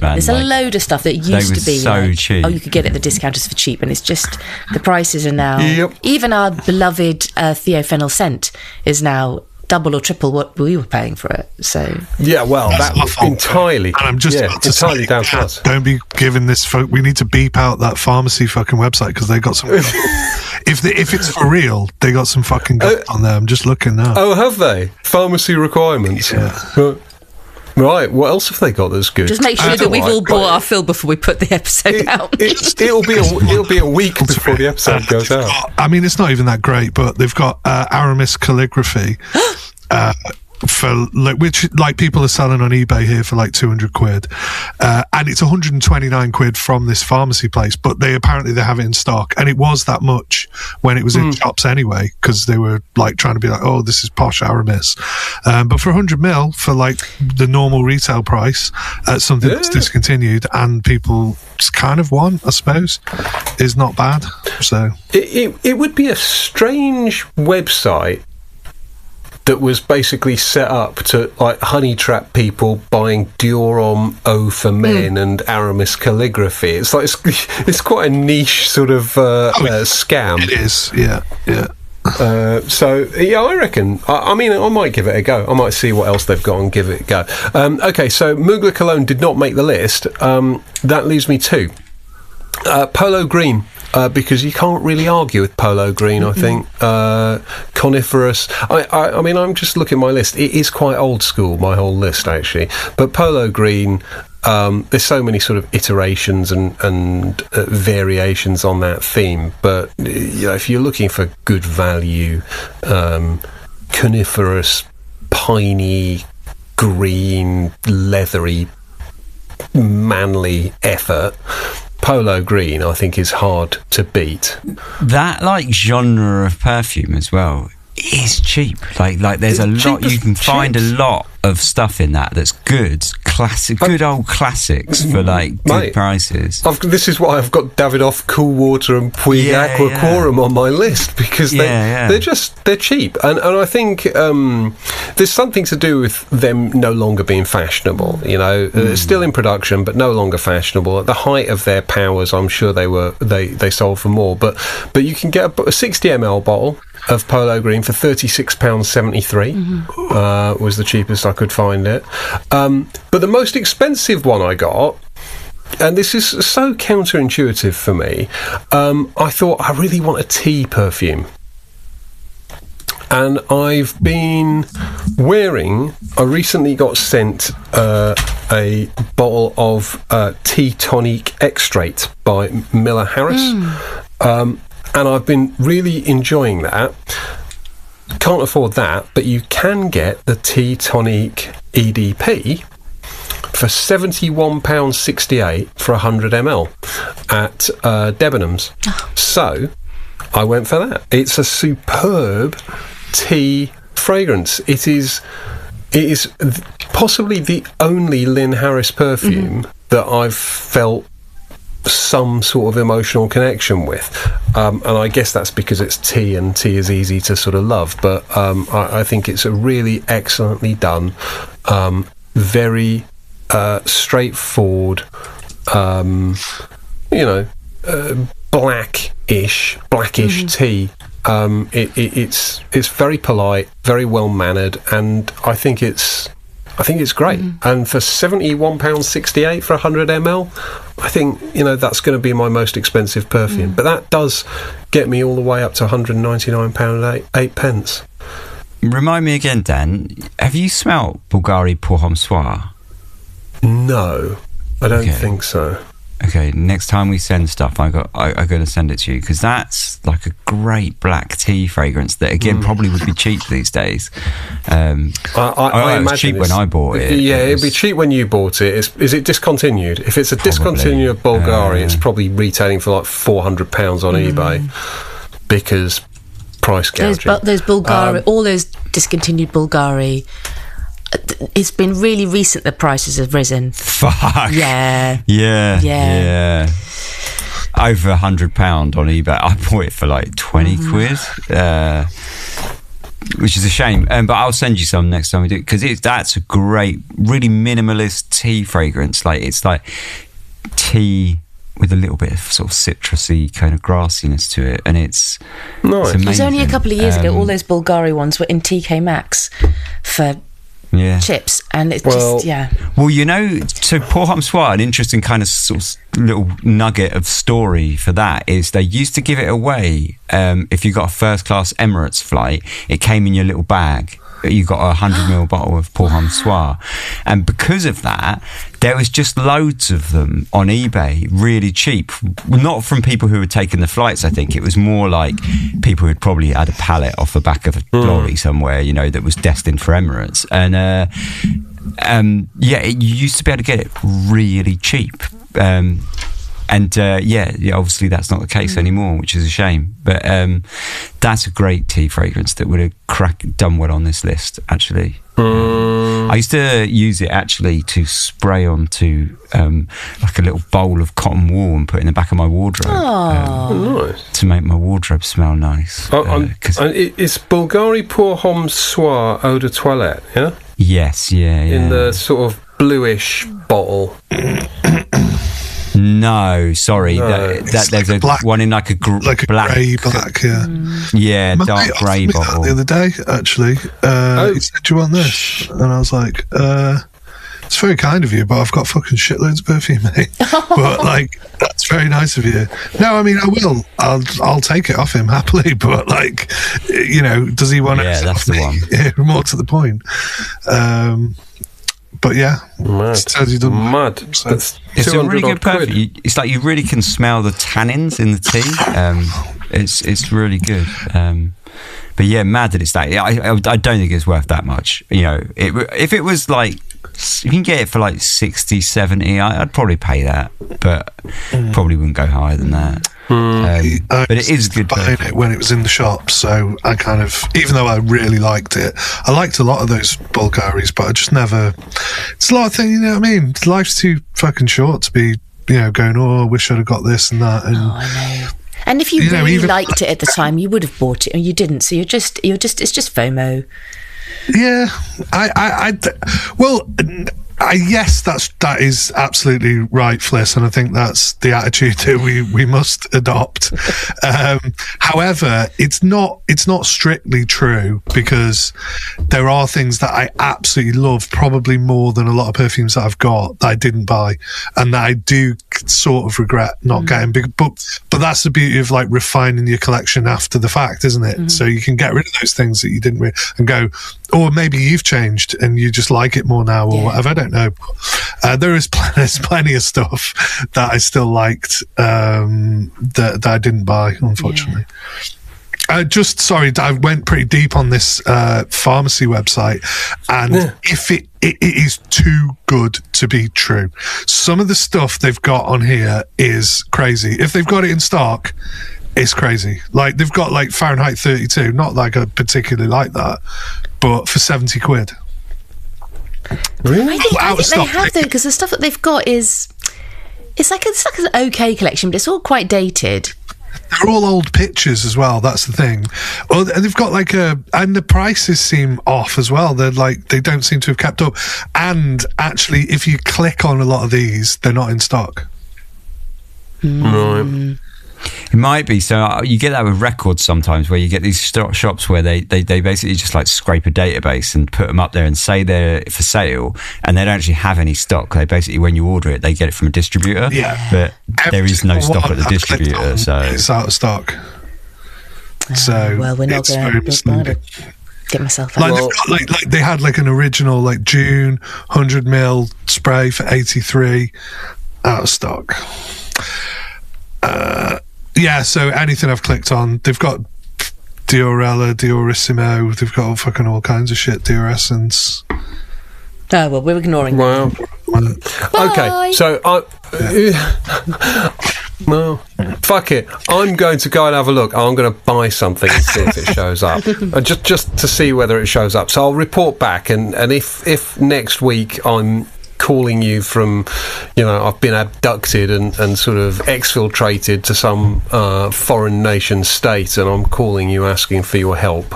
man, there's a load of stuff that used to be so cheap. Oh, you could get it at the discounters for cheap, and it's just the prices are now even our beloved Theophenol scent is now double or triple what we were paying for it. So yeah, well, that was entirely. And I'm just about to entirely say, down to us. Don't be giving this. We need to beep out that pharmacy fucking website because they got some. If it's for real, they got some fucking guts on there. I'm just looking now. Oh, have they? Pharmacy requirements. Yeah. Right, what else have they got that's good? Just make sure that we've all bought our fill before we put the episode out. It'll be a week before the episode goes out. I mean, it's not even that great, but they've got Aramis calligraphy. For which people are selling on eBay here for like 200 quid, and it's 129 quid from this pharmacy place, but they have it in stock, and it was that much when it was in shops anyway, because they were like trying to be like, oh, this is posh Aramis, but for 100ml for like the normal retail price, something that's discontinued and people kind of want, I suppose, is not bad. So it would be a strange website that was basically set up to like honey trap people buying Dior O for men and Aramis calligraphy. It's like it's quite a niche sort of scam. It is, yeah. So I reckon. I mean, I might give it a go. I might see what else they've got and give it a go. Okay, so Mugler Cologne did not make the list. That leaves me two. Polo Green. Because you can't really argue with Polo Green, I think. Coniferous. I mean, I'm just looking at my list. It is quite old school, my whole list, actually. But Polo Green, there's so many sort of iterations and variations on that theme. But if you're looking for good value, coniferous, piney, green, leathery, manly effort, Polo Green, I think, is hard to beat. That genre of perfume as well is cheap. Like there's a lot, you can find a lot of stuff in that's good, good old classics for like good prices. This is why I've got Davidoff, Cool Water and Puig Aqua Quorum on my list, because they're cheap, and I think there's something to do with them no longer being fashionable. They're still in production but no longer fashionable. At the height of their powers, I'm sure they sold for more, but you can get a 60ml bottle of Polo Green for £36.73. Was the cheapest I could find it. But the most expensive one I got, and this is so counterintuitive for me, I thought I really want a tea perfume. And I've been wearing, I recently got sent a bottle of Tea Tonic Extrait by Miller Harris. And I've been really enjoying that. Can't afford that, but you can get the Tea Tonic EDP for £71.68 for 100ml at Debenhams. So I went for that. It's a superb tea fragrance. It is possibly the only Lynn Harris perfume that I've felt some sort of emotional connection with, and I guess that's because it's tea, and tea is easy to sort of love, but I think it's a really excellently done, very straightforward, blackish tea. It's very polite, very well mannered, and I think it's great. And for £71.68 for 100ml, I think that's going to be my most expensive perfume. But that does get me all the way up to £199.08. Remind me again, Dan, have you smelt Bulgari Pour Homme Soir? No, I don't think so. Okay, next time we send stuff, I'm going to send it to you, because that's like a great black tea fragrance that, again, probably would be cheap these days. I imagine it was cheap when I bought it. Yeah, it'd be cheap when you bought it. Is it discontinued? If it's a discontinued Bulgari, it's probably retailing for like £400 on eBay, because price gouging. Those Bulgari, all those discontinued Bulgari. It's been really recent the prices have risen. Fuck. Yeah. Over £100 on eBay. I bought it for like 20 quid, which is a shame. But I'll send you some next time we do it, because that's a great, really minimalist tea fragrance. Like, it's like tea with a little bit of sort of citrusy kind of grassiness to it, and it's nice. It was only a couple of years ago. All those Bulgari ones were in TK Maxx for chips, and it's Well, so Pour Homme Soir, an interesting kind of sort of little nugget of story for that is they used to give it away if you got a first-class Emirates flight. It came in your little bag. You got a 100ml bottle of Pour Homme Soir. And because of that, there was just loads of them on eBay, really cheap. Not from people who had taken the flights, I think. It was more like people who'd probably had a pallet off the back of a lorry somewhere, that was destined for Emirates. And you used to be able to get it really cheap. Obviously that's not the case anymore, which is a shame. But that's a great tea fragrance that would have done well on this list, actually. I used to use it actually to spray onto like a little bowl of cotton wool and put it in the back of my wardrobe. Nice. To make my wardrobe smell nice. It's Bulgari Pour Homme Soir Eau de Toilette, yeah? Yes, yeah. In the sort of bluish bottle. No, sorry. No. There's a black, one in like a black, grey black, yeah. Yeah, My dark mate grey offered me bottle. that the other day, actually. He said, "Do you want this?" And I was like, "It's very kind of you, but I've got fucking shitloads of perfume, mate." But that's very nice of you. No, I mean, I will. I'll take it off him happily. But does he want it? Yeah, that's the one. Yeah, more to the point. But yeah, mad. It's a really good perfume. It's like you really can smell the tannins in the tea. It's really good. But yeah, mad that it's that. I don't think it's worth that much. If it was like, you can get it for like 60, 70, I'd probably pay that, but probably wouldn't go higher than that. But it is good. Buying it when it was in the shop, so I kind of, even though I really liked it, I liked a lot of those Bulgaris, but I just never. It's a lot of things, you know what I mean? Life's too fucking short to be, going, I wish I'd have got this and that. And, I know. And if you really liked it at the time, you would have bought it, and you didn't. So it's just FOMO. Yeah, yes, that is absolutely right, Fliss, and I think that's the attitude that we must adopt. However, it's not strictly true, because there are things that I absolutely love, probably more than a lot of perfumes that I've got that I didn't buy, and that I do sort of regret not getting. But that's the beauty of refining your collection after the fact, isn't it? So you can get rid of those things that you didn't and go, or maybe you've changed and you just like it more now, or whatever. I don't know. There's plenty of stuff that I still liked that I didn't buy, unfortunately. Sorry, I went pretty deep on this pharmacy website, and if it is too good to be true. Some of the stuff they've got on here is crazy. If they've got it in stock, it's crazy. They've got Fahrenheit 32, not I particularly like that, but for 70 quid. Really? I think they have, though, because the stuff that they've got it's like an okay collection, but it's all quite dated. They're all old pictures as well. That's the thing. Oh, and they've got and the prices seem off as well. They're they don't seem to have kept up. And actually, if you click on a lot of these, they're not in stock. Right. It might be. So you get that with records sometimes, where you get these shops where they basically just scrape a database and put them up there and say they're for sale, and they don't actually have any stock. They basically, when you order it, they get it from a distributor. Yeah. But there is no stock at the distributor, so it's out of stock. So well, we're not going to get myself out. They've got they had an original June 100ml spray for 83, out of stock. So anything I've clicked on, they've got Diorella, Diorissimo, they've got all kinds of shit, Dioressence. Oh, well, we're ignoring Wow. Okay, so well, fuck it. I'm going to go and have a look. I'm going to buy something and see if it shows up. Just to see whether it shows up. So I'll report back, and if next week I'm calling you from, I've been abducted and sort of exfiltrated to some foreign nation state, and I'm calling you asking for your help,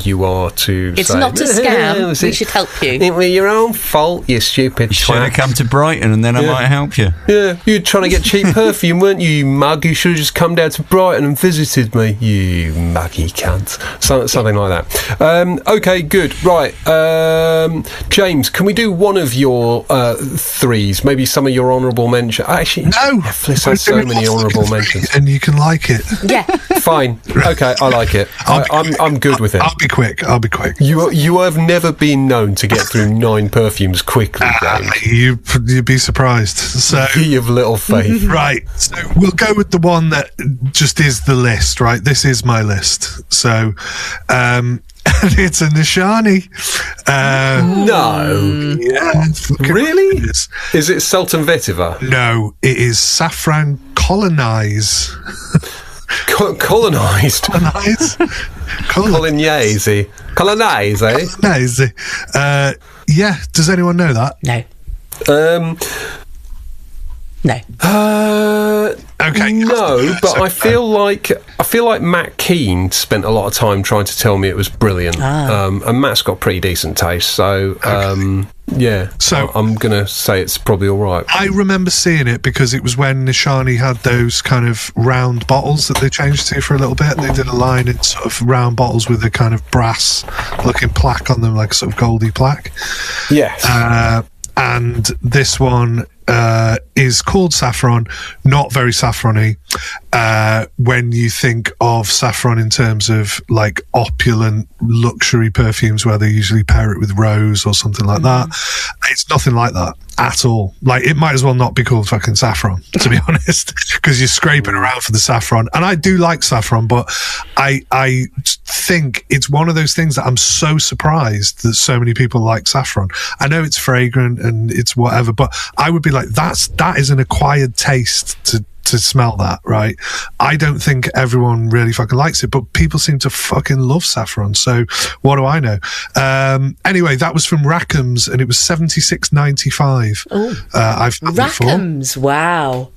you are to it's say, not a scam, we should help you. It was your own fault, you stupid you should have come to Brighton, and then I might help you. Yeah, you were trying to get cheap perfume, weren't you, you mug? You should have just come down to Brighton and visited me, you muggy cunt. Something like that. Okay, good. Right, James, can we do one of your your threes? Maybe some of your honourable mentions. Actually, No, Netflix has so many honourable mentions. and you can like it. Yeah. Fine. Okay, I like it. I'm good with it. I'll be quick. You have never been known to get through 9 perfumes quickly, James. You'd be surprised. So You have little faith. right, so we'll go with the one that just is the list. Right, this is my list. So, and it's a Nishani. No. Yeah, Really? it is. Is it Sultan Vetiver? No, it is Saffron Colonize. Colonised. Colonize. Coloniese. Colonize. Colonize. Yeah. Does anyone know that? No. No. Okay. No, but So, I feel like Matt Keane spent a lot of time trying to tell me it was brilliant. And Matt's got pretty decent taste, so yeah. So- I'm gonna say it's probably all right. I remember seeing it because it was when Nishani had those kind of round bottles that they changed to for a little bit. They did a line in sort of round bottles with a kind of brass looking plaque on them, like a sort of goldy plaque. Yes. And this one is called Saffron, not very saffron-y. When you think of saffron in terms of like opulent luxury perfumes where they usually pair it with rose or something like that, it's nothing like that at all. Like, it might as well not be called fucking saffron, to be honest, because you're scraping around for the saffron. And I do like saffron, but I think it's one of those things that I'm so surprised that so many people like saffron. I know it's fragrant and it's whatever, but I would be like, that is an acquired taste to smell that, right? I don't think everyone really fucking likes it, but people seem to fucking love saffron. So what do I know? Anyway, that was from Rackham's, and it was $76.95. I've had Rackham's, wow.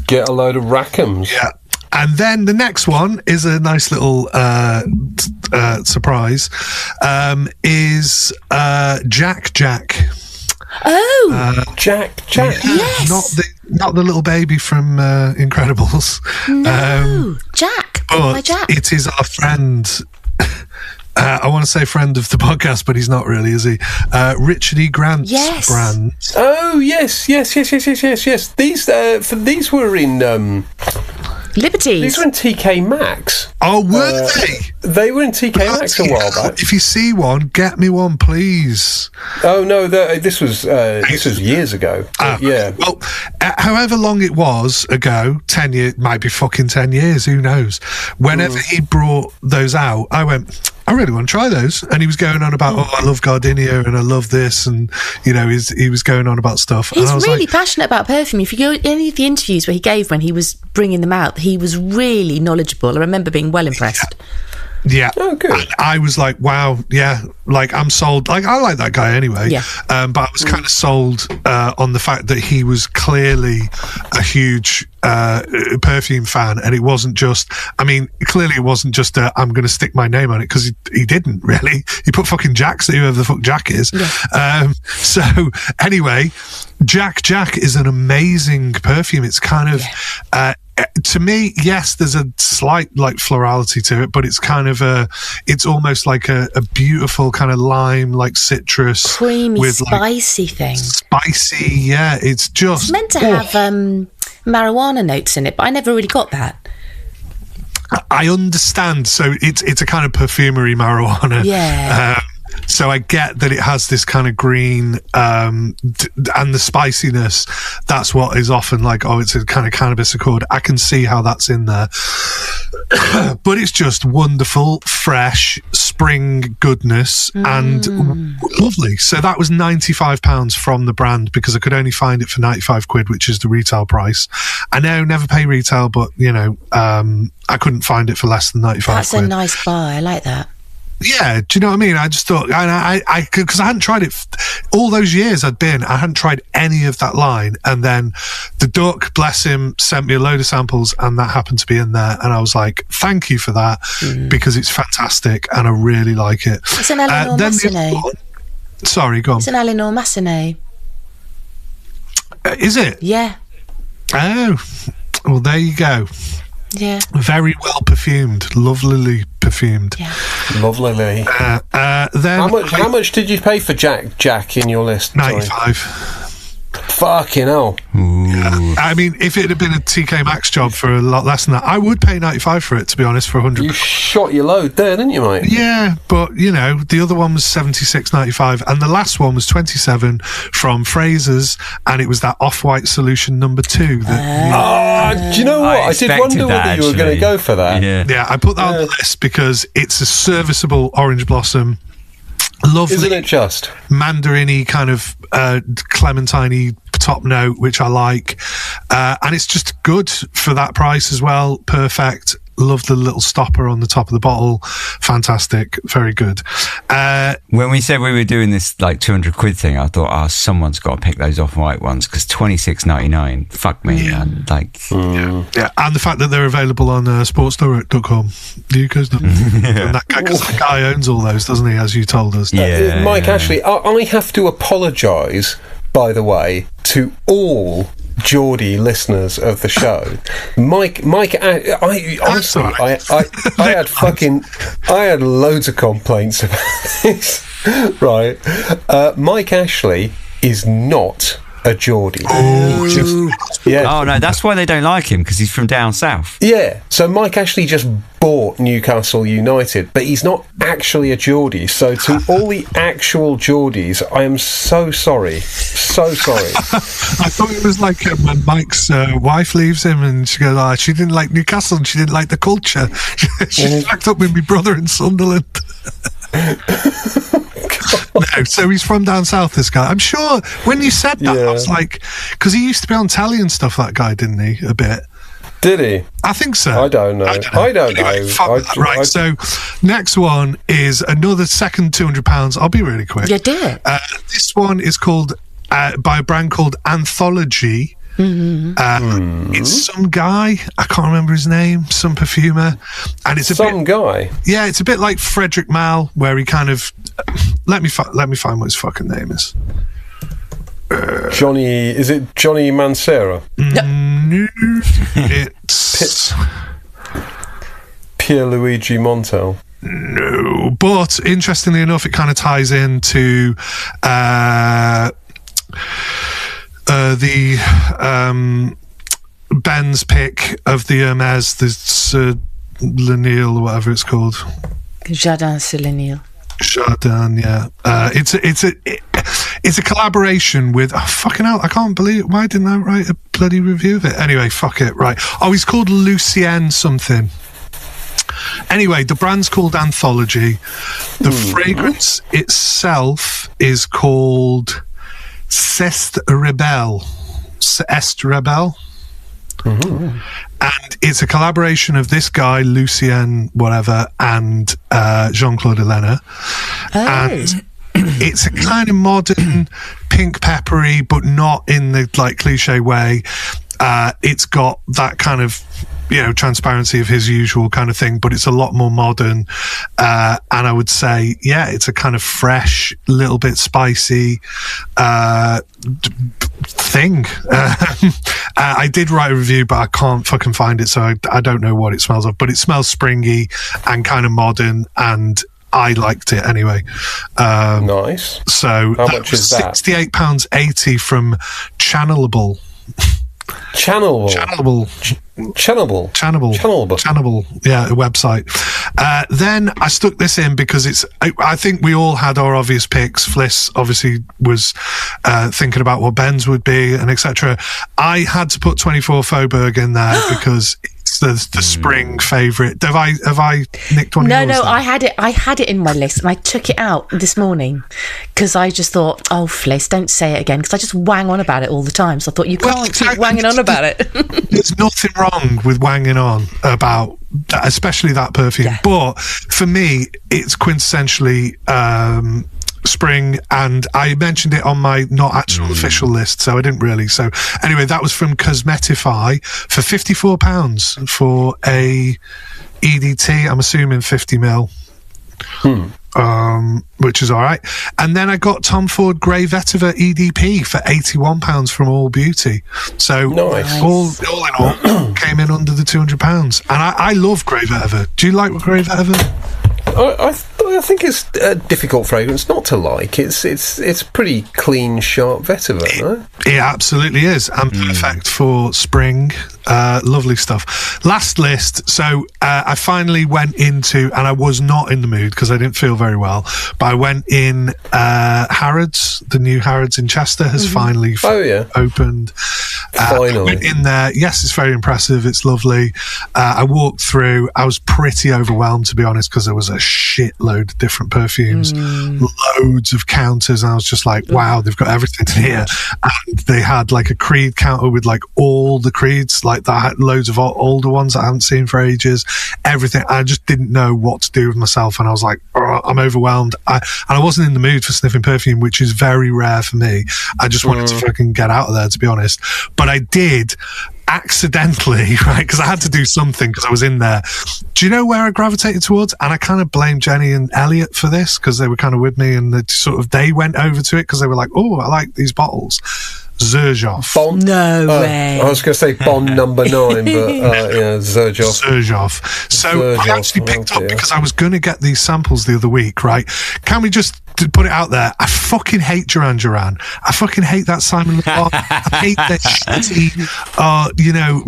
Get a load of Rackhams. Yeah. And then the next one is a nice little surprise. Is Jack. Oh, Jack. yes. Not the little baby from Incredibles. No, Jack. But My Jack. it is our friend. I want to say friend of the podcast, but he's not really, is he? Richard E. Grant's Yes. brand. Oh yes. These were in Liberties. these were in TK Maxx. Oh, were they? They were in TK Maxx a while back. If you see one, get me one, please. Oh no, this was years ago. Yeah. Well, however long it was ago, 10 years, might be fucking 10 years, who knows? Whenever he brought those out, I went, I really want to try those. And he was going on about, I love Gardenia and I love this. And, you know, he was going on about stuff. He's and I was really like, passionate about perfume. If you go any of the interviews where he gave when he was bringing them out, he was really knowledgeable. I remember being well impressed. yeah. Oh, good. And I was like, wow, yeah, like I'm sold. Like, I like that guy anyway. Yeah. But I was kind of sold on the fact that he was clearly a huge perfume fan, and it wasn't just, I mean, clearly it wasn't just I'm going to stick my name on it, because he didn't really. He put fucking Jack, so whoever the fuck Jack is. Yeah. So anyway, Jack is an amazing perfume. It's kind of to me, yes, there's a slight like florality to it, but it's kind of it's almost like a beautiful kind of lime, like citrus, Creamy, with spicy thing. Spicy, yeah. It's just It's meant to have marijuana notes in it, but I never really got that. I understand. So it's a kind of perfumery marijuana. Yeah. So I get that it has this kind of green and the spiciness. That's what is often like, oh, it's a kind of cannabis accord. I can see how that's in there. But it's just wonderful, fresh, spring goodness and lovely. So that was £95 from the brand, because I could only find it for 95 quid, which is the retail price. I know, never pay retail, but, you know, I couldn't find it for less than 95 That's quid. a nice buy. I like that. Yeah, do you know what I mean? I just thought, because I hadn't tried it all those years I hadn't tried any of that line. And then the Duck, bless him, sent me a load of samples, and that happened to be in there. And I was like, thank you for that, because it's fantastic and I really like it. It's an Eleanor Massenet. Sorry, go on. It's an Eleanor Massenet. Is it? Yeah. Oh, well, there you go. Yeah. Very well perfumed, lovelily perfumed. Yeah. Lovely. Then how much did you pay for Jack in your list? 95. Fucking hell. Yeah. I mean, if it had been a TK Maxx job for a lot less than that, I would pay 95 for it, to be honest, for 100. You shot your load there, didn't you, mate? Yeah, but, you know, the other one was 76.95, and the last one was 27 from Fraser's, and it was that Off-White Solution number 2. Do you know what? I did wonder whether you were going to go for that. Yeah, I put that on the list because it's a serviceable orange blossom. Lovely. Isn't it just? Mandarin-y kind of clementine-y top note, which I like. And it's just good for that price as well. Perfect. Love the little stopper on the top of the bottle. Fantastic. Very good. When we said we were doing this like 200 quid thing, I thought, someone's got to pick those Off-White ones because 26.99. Fuck me, man. Like, yeah. And the fact that they're available on sportstore.com. Because that guy owns all those, doesn't he? As you told us. Mike, actually, I have to apologise, by the way, to all Geordie listeners of the show. Mike, I honestly, I had loads of complaints about this. Right, Mike Ashley is not a Geordie. Oh no, that's why they don't like him, because he's from down south. Yeah, so Mike Ashley just bought Newcastle United, but he's not actually a Geordie. So to all the actual Geordies, I am so sorry. So sorry. I thought it was like when Mike's wife leaves him and she goes, she didn't like Newcastle and she didn't like the culture. She packed up with my brother in Sunderland. No, so he's from down south, this guy. I'm sure when you said that, I was like, because he used to be on telly and stuff, that guy, didn't he? A bit. Did he? I think so. I don't know. Anyway, right, so next one is another second £200. I'll be really quick. You did. This one is called, by a brand called Anthology. It's some guy, I can't remember his name, some perfumer, and it's guy. Yeah, it's a bit like Frederick Mal, where he kind of let me find what his fucking name is. Johnny, is it Johnny Mancera? No, it's Pierluigi Montel. No, but interestingly enough, it kind of ties into the Ben's pick of the Hermes, the Sir Lenil, or whatever it's called. Jardin Sir Lenil. Jardin, yeah. It's a collaboration with fucking hell, I can't believe it. Why didn't I write a bloody review of it? Anyway, fuck it, right. Oh, he's called Lucien something. Anyway, the brand's called Anthology. The fragrance itself is called Est Rebelle. And it's a collaboration of this guy, Lucien whatever, and Jean-Claude Elena. And it's a kind of modern pink peppery, but not in the like cliche way. It's got that kind of, you know, transparency of his usual kind of thing, but it's a lot more modern. And I would say, yeah, it's a kind of fresh, little bit spicy thing. I did write a review, but I can't fucking find it, so I don't know what it smells of. But it smells springy and kind of modern, and I liked it anyway. Nice. So how much is that? £68.80 from Channelable. Channelable, yeah, a website. Then I stuck this in because I think we all had our obvious picks. Fliss obviously was thinking about what Ben's would be and etc. I had to put 24 Faubourg in there because it's the spring favourite. Have I nicked one? No, I had it in my list and I took it out this morning because I just thought, oh, Fliss, don't say it again, because I just wang on about it all the time. So I thought, you can't keep wanging on about it. There's nothing wrong with wanging on about that, especially that perfume. Yeah. But for me, it's quintessentially spring, and I mentioned it on my not actual official list, so I didn't really. So anyway, that was from Cosmetify for £54 for a EDT. I'm assuming 50ml. Which is all right. And then I got Tom Ford Grey Vetiver EDP for £81 from All Beauty. So nice. all in all, came in under the £200. And I love Grey Vetiver. Do you like Grey Vetiver? I think it's a difficult fragrance not to like. It's pretty clean, sharp vetiver, no? It absolutely is, and perfect for spring. Lovely stuff. Last list. So I finally went into, and I was not in the mood because I didn't feel very well, but I went in Harrods. The new Harrods in Chester has finally opened. Finally. I went in there. Yes, it's very impressive. It's lovely. I walked through. I was pretty overwhelmed, to be honest, because there was a shitload of different perfumes, loads of counters, and I was just like, wow, they've got everything in here. And they had like a Creed counter with like all the Creeds, like that, loads of older ones that I haven't seen for ages, everything. I just didn't know what to do with myself, and I was like, oh, I'm overwhelmed. And I wasn't in the mood for sniffing perfume, which is very rare for me. I just wanted to fucking get out of there, to be honest. But I did accidentally, right, because I had to do something because I was in there. Do you know where I gravitated towards? And I kind of blame Jenny and Elliot for this because they were kind of with me, and they went over to it because they were like, oh, I like these bottles. Xerjoff. Bond? No way. I was going to say Bond number 9, but Xerjoff. Xerjoff. So I actually picked up because I was going to get these samples the other week, right? Can we just put it out there? I fucking hate Duran Duran. I fucking hate that Simon Le Bon. I hate their shitty,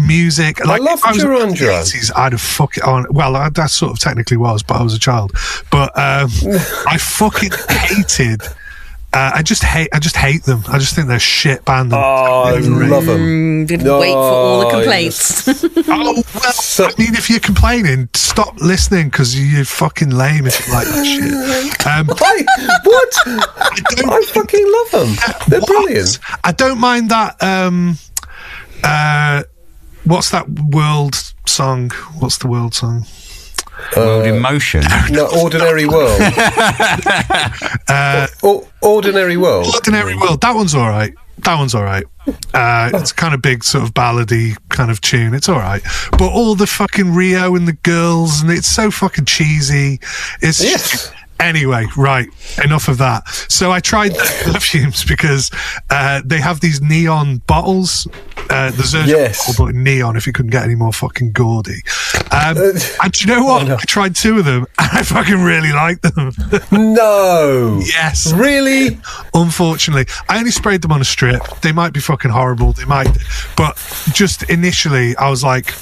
music. Like, I love Duran Duran. I'd have fucking on. Well, that sort of technically was, but I was a child. But I fucking hated. I just hate them. I just think they're shit band. I love them. Didn't wait for all the complaints. Well, I mean, if you're complaining, stop listening because you're fucking lame if you like that shit. What? I fucking love them. They're brilliant. I don't mind that. What's that world song? What's the world song? World in Motion. No, Ordinary World. Ordinary World. Ordinary World. That one's all right. It's kind of big, sort of ballady kind of tune. It's all right. But all the fucking Rio and the girls, and it's so fucking cheesy. It's Anyway, right, enough of that. So I tried the perfumes because they have these neon bottles. The Xerjoff bottle, but neon, if you couldn't get any more fucking gaudy. And do you know what? I tried 2 of them, and I fucking really liked them. No. Yes. Really? Unfortunately. I only sprayed them on a strip. They might be fucking horrible. They might. But just initially, I was like,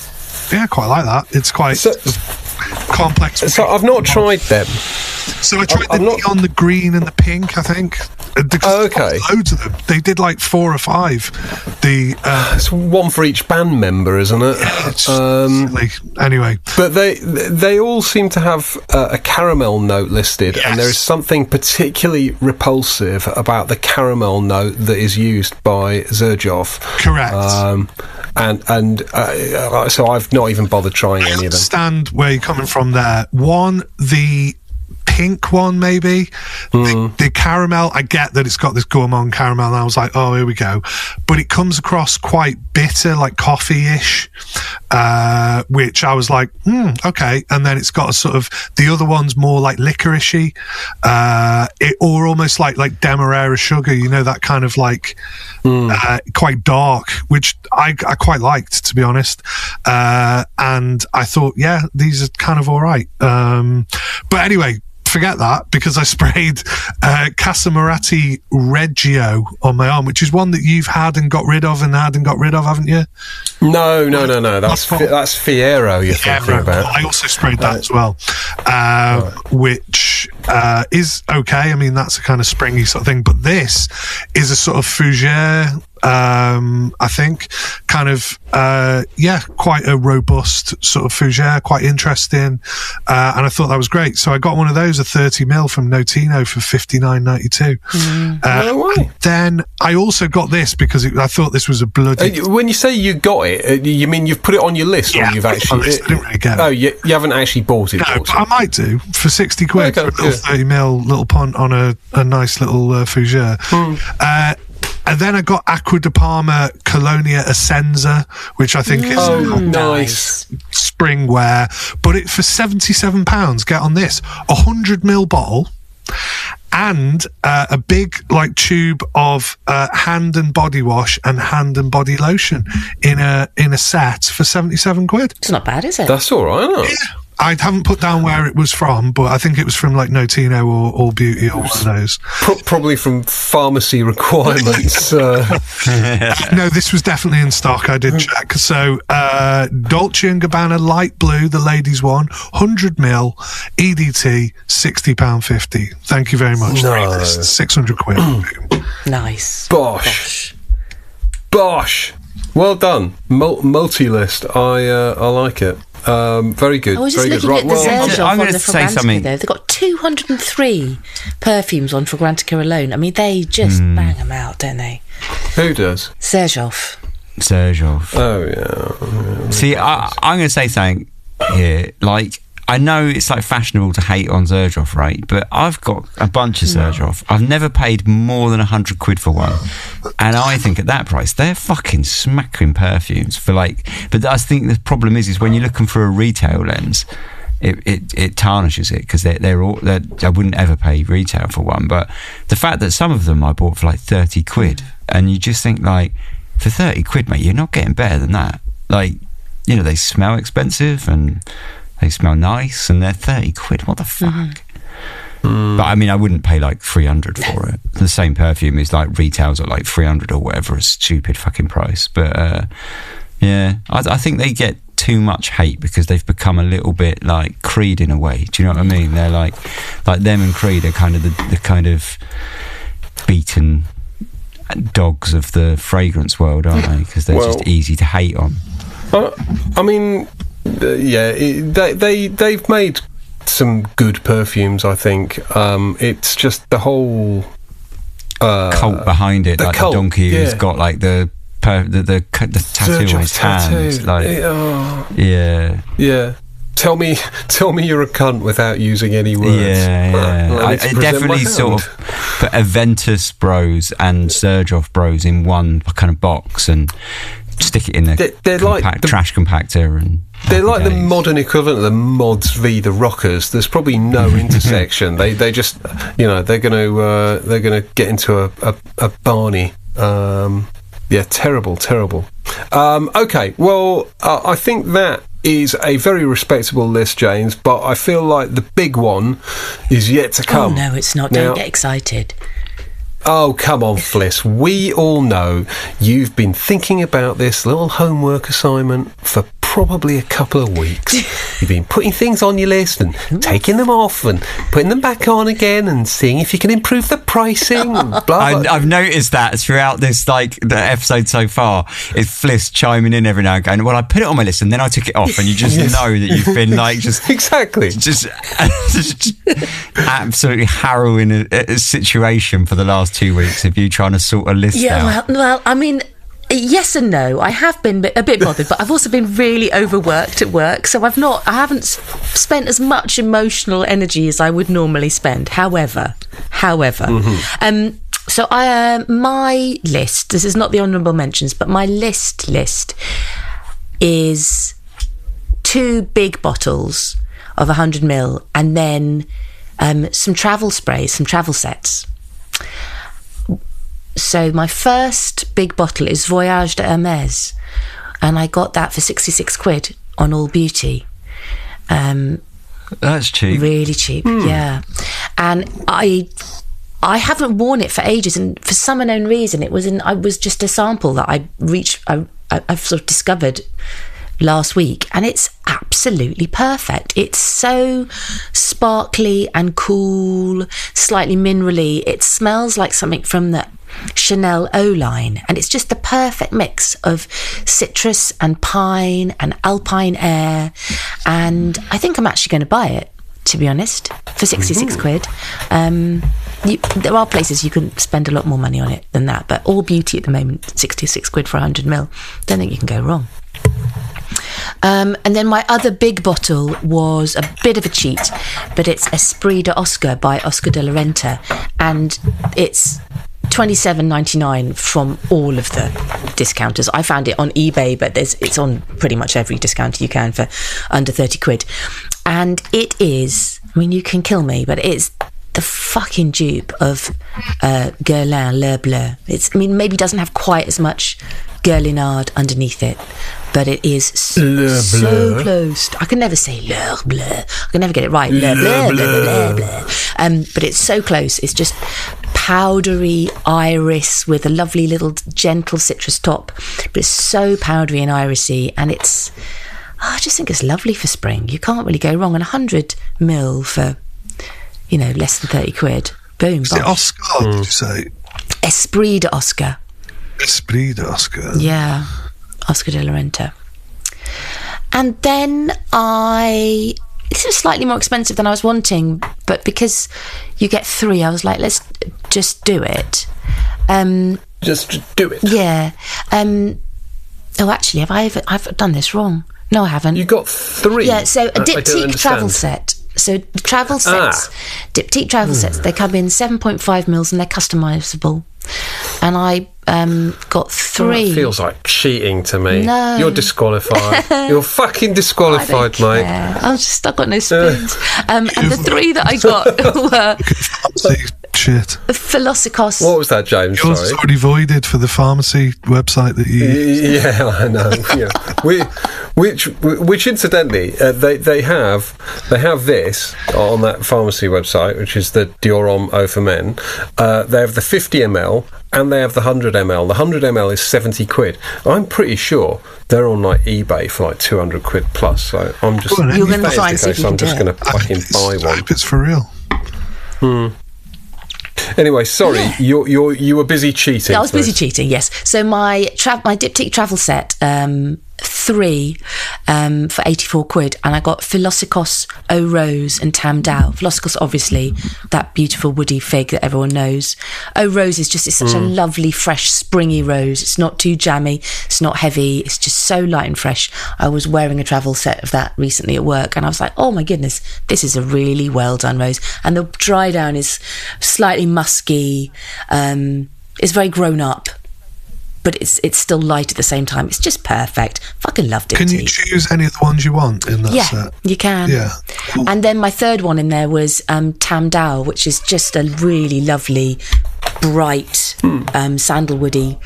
yeah, I quite like that. It's quite complex. So I've not tried them. So I tried the neon, the green, and the pink, I think. Okay. Loads of them. They did like 4 or 5. It's one for each band member, isn't it? Yeah, it's silly. Anyway. But they all seem to have a caramel note listed, and there is something particularly repulsive about the caramel note that is used by Xerjoff. Correct. So I've not even bothered trying any of them. I understand where you're coming from there. The pink one, maybe the caramel, I get that it's got this gourmand caramel, and I was like, oh, here we go, but it comes across quite bitter, like coffee-ish, which I was like, okay. And then it's got a sort of, the other one's more like licoricey, or almost like Demerara sugar, that kind of like quite dark, which I quite liked, to be honest. And I thought, yeah, these are kind of all right. But anyway, forget that, because I sprayed Casamarati Reggio on my arm, which is one that you've had and got rid of, haven't you? No. That's Fiero you're thinking about. I also sprayed that as well, which is okay. I mean, that's a kind of springy sort of thing. But this is a sort of fougere, I think, kind of, quite a robust sort of fougere, quite interesting, and I thought that was great. So I got one of those, a 30ml from Notino for $59.92. No way. Then I also got this because I thought this was a bloody... when you say you got it, you mean you've put it on your list, or you've actually... I didn't really get it. Oh, you haven't actually bought it? No, but I might do, for 60 quid, for a little 30ml little punt on a nice little fougere. And then I got Acqua di Parma Colonia Essenza, which I think is nice spring wear. But for £77, get on this, 100ml bottle, and a big tube of hand and body wash and hand and body lotion in a set for 77 quid. It's not bad, is it? That's all right, isn't it? Yeah. I haven't put down where it was from, but I think it was from like Notino or All Beauty or one of those. Probably from Pharmacy Requirements. No, this was definitely in stock. I did check. So, Dolce & Gabbana Light Blue, the ladies one, 100ml, EDT, £60.50. Thank you very much. No. 600 quid. Nice. Bosh. Well done. Multi-list. I like it. Very good. I was very just good. looking at the Zerjoff I'm on gonna the say Fragrantica, something. though. They've got 203 perfumes on Fragrantica alone. I mean, they just bang them out, don't they? Who does? Zerjoff. Oh, yeah. See, I'm going to say something here. Like, I know it's like fashionable to hate on Zerjoff, right? But I've got a bunch of Zerjoff. I've never paid more than 100 quid for one. And I think at that price, they're fucking smacking perfumes for like... But I think the problem is when you're looking for a retail lens, it tarnishes it because they're all... I wouldn't ever pay retail for one. But the fact that some of them I bought for like 30 quid, and you just think like, for 30 quid, mate, you're not getting better than that. Like, you know, they smell expensive and... They smell nice and they're 30 quid. What the fuck? But I mean, I wouldn't pay like 300 for it. The same perfume is like retails at like 300 or whatever, a stupid fucking price. But yeah, I think they get too much hate because they've become a little bit like Creed in a way. Do you know what I mean? They're like them and Creed are kind of the kind of beaten dogs of the fragrance world, aren't they? Because they're just easy to hate on. I mean... they've made some good perfumes, I think. It's just the whole cult behind it, like cult, the donkey who's got like the tattoo on his hand. Like, yeah. Tell me you're a cunt without using any words. Yeah. I definitely sort of put Aventus Bros and Zerjoff Bros in one kind of box and stick it in they're like the trash compactor, and they're like the modern equivalent of the Mods v the Rockers. There's probably no intersection. They just, you know, they're gonna get into a Barney. Terrible. Okay, well, I think that is a very respectable list, James, but I feel like the big one is yet to come. Oh no, it's not. Now, don't get excited. Oh, come on, Fliss. We all know you've been thinking about this little homework assignment for probably a couple of weeks. You've been putting things on your list and taking them off and putting them back on again and seeing if you can improve the pricing and blah, blah. I've noticed that throughout this, like, the episode so far, is Fliss chiming in every now and going, well, I put it on my list and then I took it off, and you just know that you've been, like, just... Exactly. Just absolutely harrowing a situation for the last 2 weeks of you trying to sort a list out. Well, I mean... Yes and no. I have been a bit bothered, but I've also been really overworked at work, so I haven't spent as much emotional energy as I would normally spend. However, so my list. This is not the honourable mentions, but my list is 2 big bottles of 100ml, and then some travel sprays, some travel sets. So my first big bottle is Voyage de Hermès, and I got that for 66 quid on All Beauty. That's cheap. Really cheap, yeah. And I haven't worn it for ages, and for some unknown reason, I was just a sample that I've sort of discovered last week, and it's absolutely perfect. It's so sparkly and cool, slightly minerally. It smells like something from the Chanel O line, and it's just the perfect mix of citrus and pine and alpine air, and I think I'm actually going to buy it, to be honest, for 66 quid. There are places you can spend a lot more money on it than that, but All Beauty at the moment, 66 quid for 100ml. Don't think you can go wrong. And then my other big bottle was a bit of a cheat, but it's Esprit de Oscar by Oscar de la Renta, and it's $27.99 from all of the discounters. I found it on eBay, but it's on pretty much every discounter you can for under 30 quid. And it is, I mean, you can kill me, but it's the fucking dupe of Guerlain Le Bleu. Maybe doesn't have quite as much Guerlinard underneath it. But it is so close. I can never say le bleu. I can never get it right. Le bleu, bleu, bleu, bleu. But it's so close. It's just powdery iris with a lovely little gentle citrus top. But it's so powdery and irisy, and it's... I just think it's lovely for spring. You can't really go wrong. And 100 ml for, less than 30 quid. Boom. Is it Oscar, did you say? Esprit d'Oscar. Esprit d'Oscar. Yeah. Oscar de la Renta. And then this was slightly more expensive than I was wanting, but because you get 3, I was like, let's just do it. Just do it. Yeah. Actually, I've done this wrong. No, I haven't. You got 3. Yeah, so a diptyque travel set. So the travel sets, diptyque travel sets, they come in 7.5 mils and they're customisable. And I got 3. That feels like cheating to me. No. You're disqualified. You're fucking disqualified, mate. I've got no spoons. And the 3 that I got were shit. Philosikos. What was that, James? Yours is already voided for the pharmacy website that you use. Yeah, I know. Yeah. Which incidentally, they have this on that pharmacy website, which is the Diorom Eau for Men. They have the 50 ml and they have the 100 ml. The 100 ml is 70 quid. I'm pretty sure they're on like eBay for like 200 quid plus. So I'm just. You're going to try and see if you can I'm just going to fucking buy one. I hope it's for real. Anyway, sorry, you were busy cheating. Yeah, I was busy cheating. Yes. So my diptyque travel set, 3 for 84 quid, and I got Philosikos Eau Rose and Tam Dao. Philosikos, obviously, that beautiful woody fig that everyone knows. Eau Rose is such a lovely, fresh, springy rose. It's not too jammy. It's not heavy. It's just so light and fresh. I was wearing a travel set of that recently at work, and I was like, oh my goodness, this is a really well done rose. And the dry down is slightly musky. It's very grown up, but it's still light at the same time. It's just perfect. Fucking loved it. Can you choose any of the ones you want in that set? Yeah, you can. Yeah. Cool. And then my third one in there was Tam Dao, which is just a really lovely, bright, sandalwoody,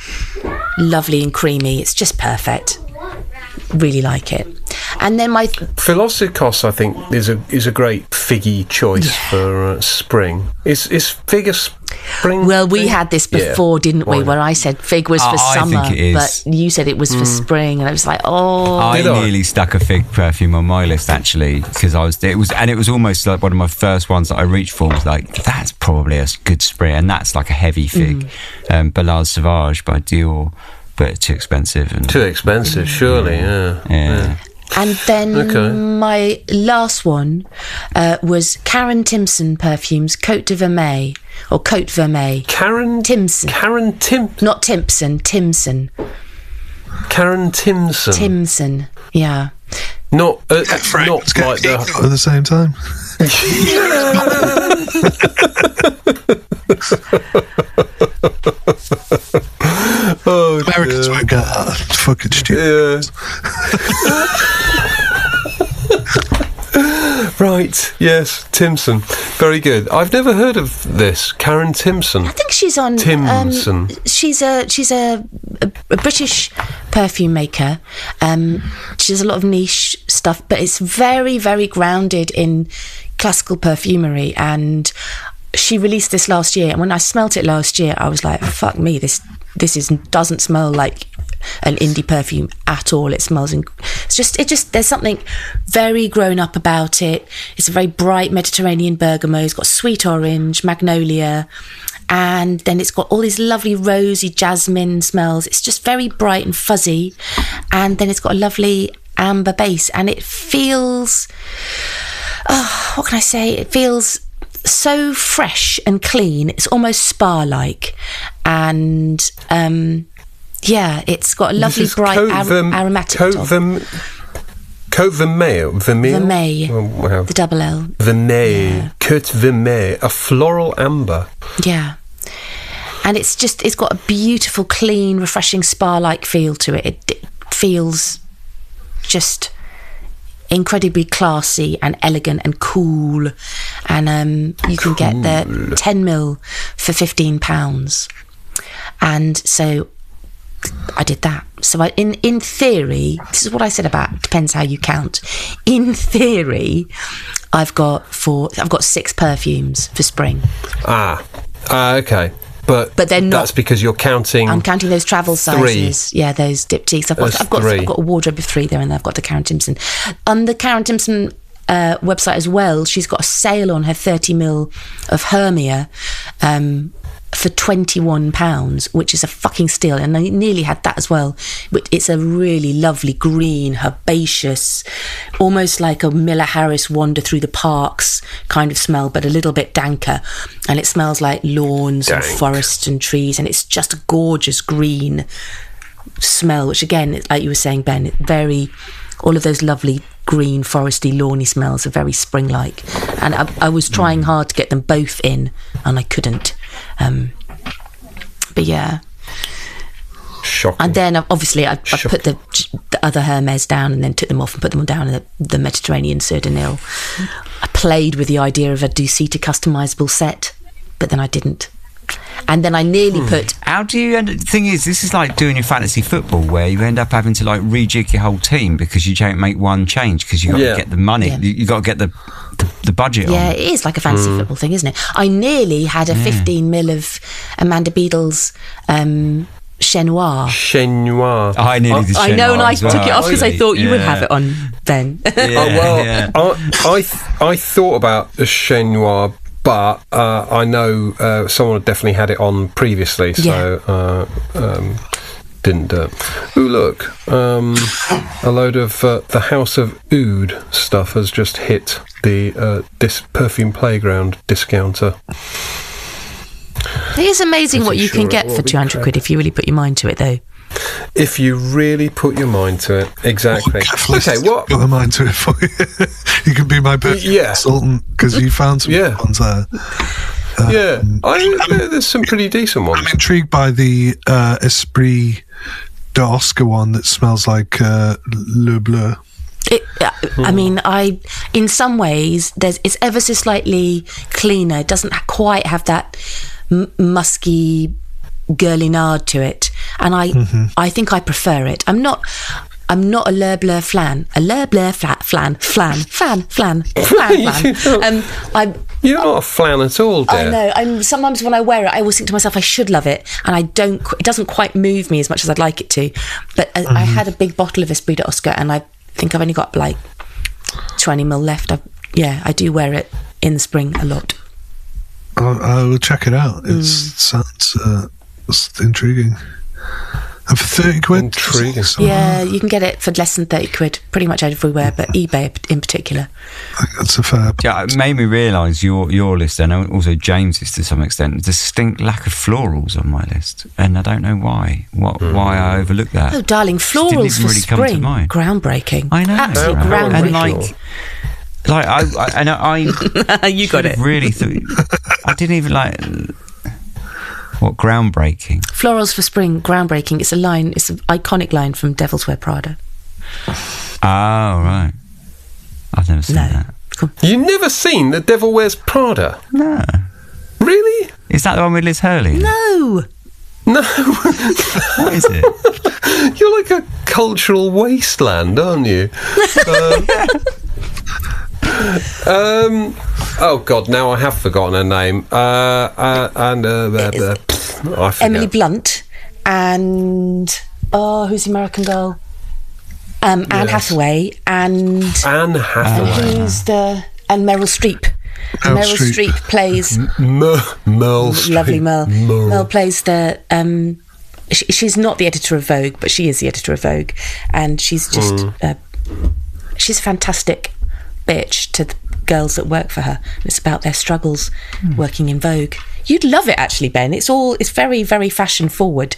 lovely and creamy. It's just perfect. Really like it. And then my Philosikos, I think, is a great figgy choice for spring. Is fig a spring? Well, we had this before, didn't we? Where I said fig was for summer, I think it is. but you said it was for spring, and I was like, I nearly stuck a fig perfume on my list actually, because it was almost like one of my first ones that I reached for. Was like, that's probably a good spray, and that's like a heavy fig, Ballade Sauvage by Dior. But too expensive. Surely, yeah. And then my last one was Karen Timpson perfumes, Côte de Vermeil, or Côte Vermeil. Karen Timpson. Not Timpson, Timson. Karen Timson. Timson, yeah. Not like at the same time. Oh, Americans won't get that. Fucking stupid. Yeah. Right. Yes, Timson. Very good. I've never heard of this. Karen Timson. I think she's on Timson. She's a British perfume maker. She does a lot of niche stuff, but it's very, very grounded in classical perfumery. And she released this last year, and when I smelt it last year, I was like, fuck me, this doesn't smell like an indie perfume at all. It smells there's something very grown up about it. It's a very bright Mediterranean bergamot. It's got sweet orange, magnolia, and then it's got all these lovely rosy jasmine smells. It's just very bright and fuzzy, and then it's got a lovely amber base, and it feels, what can I say? It feels so fresh and clean. It's almost spa-like, and it's got a lovely bright aromatic top. Côte Vermeil. The double L. Vermeil. Côte Vermeil. A floral amber. Yeah. And it's got a beautiful, clean, refreshing spa-like feel to it. It feels just incredibly classy and elegant and cool, and you can get the 10 ml for £15, and so I did that. So in theory, this is what I said about depends how you count. In theory, I've got 6 perfumes for spring. Okay. But they're not. That's because you're counting. I'm counting those travel sizes. 3. Yeah, those diptychs. I've got a wardrobe of 3 there, and I've got the Karen Timpson. On the Karen Timpson website as well, she's got a sale on her 30ml of Hermia for £21, which is a fucking steal, and I nearly had that as well. It's a really lovely green, herbaceous, almost like a Miller Harris wander through the parks kind of smell, but a little bit danker, and it smells like lawns and forests and trees, and it's just a gorgeous green smell, which again, like you were saying, Ben, all of those lovely green, foresty, lawny smells are very spring-like, and I was trying hard to get them both in, and I couldn't. But yeah, shocking. And then obviously I put the other Hermes down, and then took them off and put them down in the Mediterranean Surdinil. I played with the idea of a Ducita customizable set, but then I didn't. And then I nearly put... How do you end... The thing is, this is like doing your fantasy football, where you end up having to like rejig your whole team because you don't make one change because you got to get the money. Yeah. You got to get the budget on. Yeah, it is like a fantasy football thing, isn't it? I nearly had a 15ml of Amanda Beadle's Chez Noir. Chez Noir. I nearly did Chez Noir. I know, and I took it off because I thought you would have Yeah. it on then. I thought about the Chez Noir, but I know someone definitely had it on previously, so didn't do it. Ooh, look, a load of the House of Oud stuff has just hit the Perfume Playground discounter. It is amazing what you can get for 200 quid if you really put your mind to it, though. If you really put your mind to it, exactly. Okay, what? Put the mind to it for you. You can be my perfume consultant because you found some good ones there. There's some pretty decent ones. I'm intrigued by the Esprit d'Oscar one that smells like Le Bleu. I mean, in some ways, it's ever so slightly cleaner. It doesn't quite have that musky, girly nard to it, and I think I prefer it. I'm not a Le Bleu flan. A Le Bleu flan. You're not a flan at all, dear. I know. Sometimes when I wear it, I always think to myself, I should love it, and I don't. It doesn't quite move me as much as I'd like it to. But I had a big bottle of Esprit d'Oscar, and I think I've only got like 20ml left. I do wear it in the spring a lot. I will check it out. It sounds intriguing. And for 30 quid? Intriguing. Yeah, you can get it for less than 30 quid pretty much everywhere, but eBay in particular. I think that's a fair... Yeah, it made me realise your list, and also James's to some extent, the distinct lack of florals on my list, and I don't know why. Why I overlooked that. Oh, darling, florals for really spring. Groundbreaking. I know. Absolutely groundbreaking. And I you got it. Really I didn't even like... What, groundbreaking? Florals for spring, groundbreaking. It's an iconic line from Devil's Wear Prada. Oh, right. I've never seen that. Cool. You've never seen The Devil Wears Prada? No. Really? Is that the one with Liz Hurley? No. What is it? You're like a cultural wasteland, aren't you? Oh God! Now I have forgotten her name. Emily Blunt and who's the American girl? Anne Hathaway and Anne Hathaway. And Meryl Streep. Meryl Streep plays lovely Merle. Merle plays the. She's not the editor of Vogue, but she is the editor of Vogue, and she's just she's a fantastic bitch to the girls that work for her. It's about their struggles working in Vogue. You'd love it, actually, Ben. It's very, very fashion forward.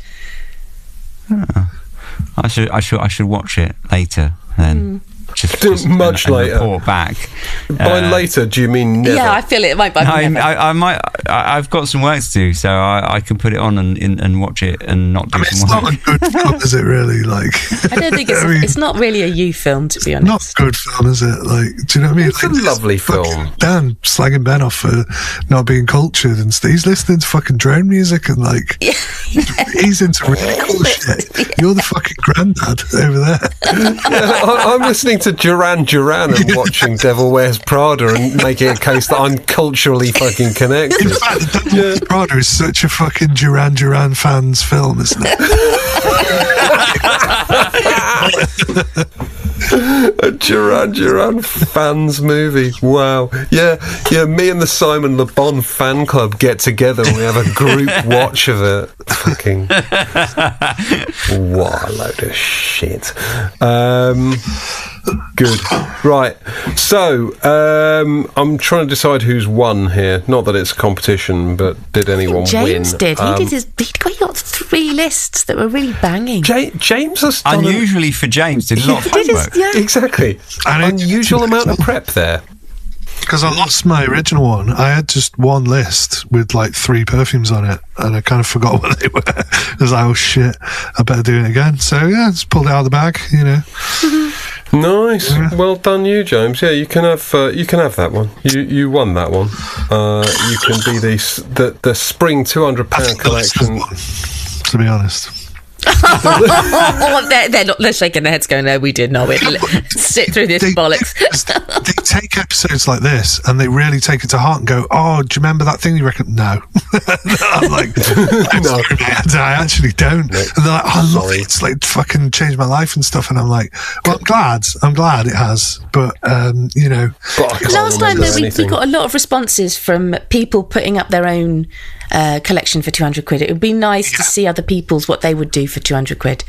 I should watch it later then. just much later. Report back. By later, do you mean never? Yeah, I feel it might. I might. I've got some work to do, so I can put it on and watch it and not do some work. It's not a good film, is it? Really? Like, I don't think it's not really a youth film, to be honest. Not a good film, is it? Like, do you know what I mean? It's a lovely film. Dan slagging Ben off for not being cultured and stuff. He's listening to fucking drone music and like he's into really cool shit. You're the fucking granddad over there. I'm listening to Duran Duran and watching Devil Wears Prada and making a case that I'm culturally fucking connected. In fact, Devil Wears Prada is such a fucking Duran Duran fans film, isn't it? A Duran Duran fans movie. Wow. Yeah. Me and the Simon Le Bon fan club get together and we have a group watch of it. Fucking what a load of shit. Good. Right. So I'm trying to decide who's won here. Not that it's a competition, but did anyone win? James did. He got 3 lists that were really banging. James has done unusually for James did a lot of homework. Exactly. Unusual amount of prep there. Because I lost my original one. I had just one list with like 3 perfumes on it, and I kind of forgot what they were. I was like, oh shit, I better do it again. So yeah, just pulled it out of the bag, you know. Nice. Yeah. Well done, you, James. Yeah, you can have that one. You won that one. You can be the spring £200 collection. To be honest. They're shaking their heads going, no, we did not. Sit through this bollocks. They take episodes like this and they really take it to heart and go, oh, do you remember that thing you reckon? No. I'm like, no, I actually don't. No. And they're like, oh, I love it. It's like fucking changed my life and stuff. And I'm like, well, I'm glad it has. But, you know. Last time we got a lot of responses from people putting up their own collection for £200. It would be nice to see other people's, what they would do for £200.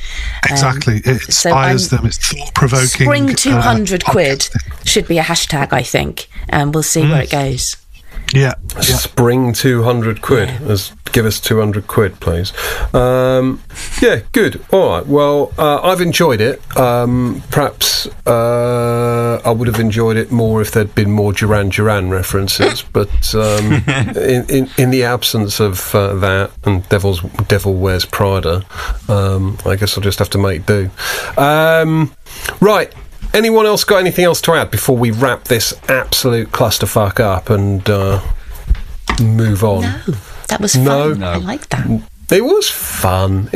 Exactly. It inspires them. It's thought-provoking. Spring £200 should be a hashtag, I think, and we'll see where it goes. Yeah. Spring £200. Yeah. Give us £200, please. Yeah, good. All right. Well, I've enjoyed it. Perhaps I would have enjoyed it more if there'd been more Duran Duran references. But in the absence of that and Devil Wears Prada, I guess I'll just have to make do. Right. Anyone else got anything else to add before we wrap this absolute clusterfuck up and move on? No, that was fun. No. I like that. It was fun.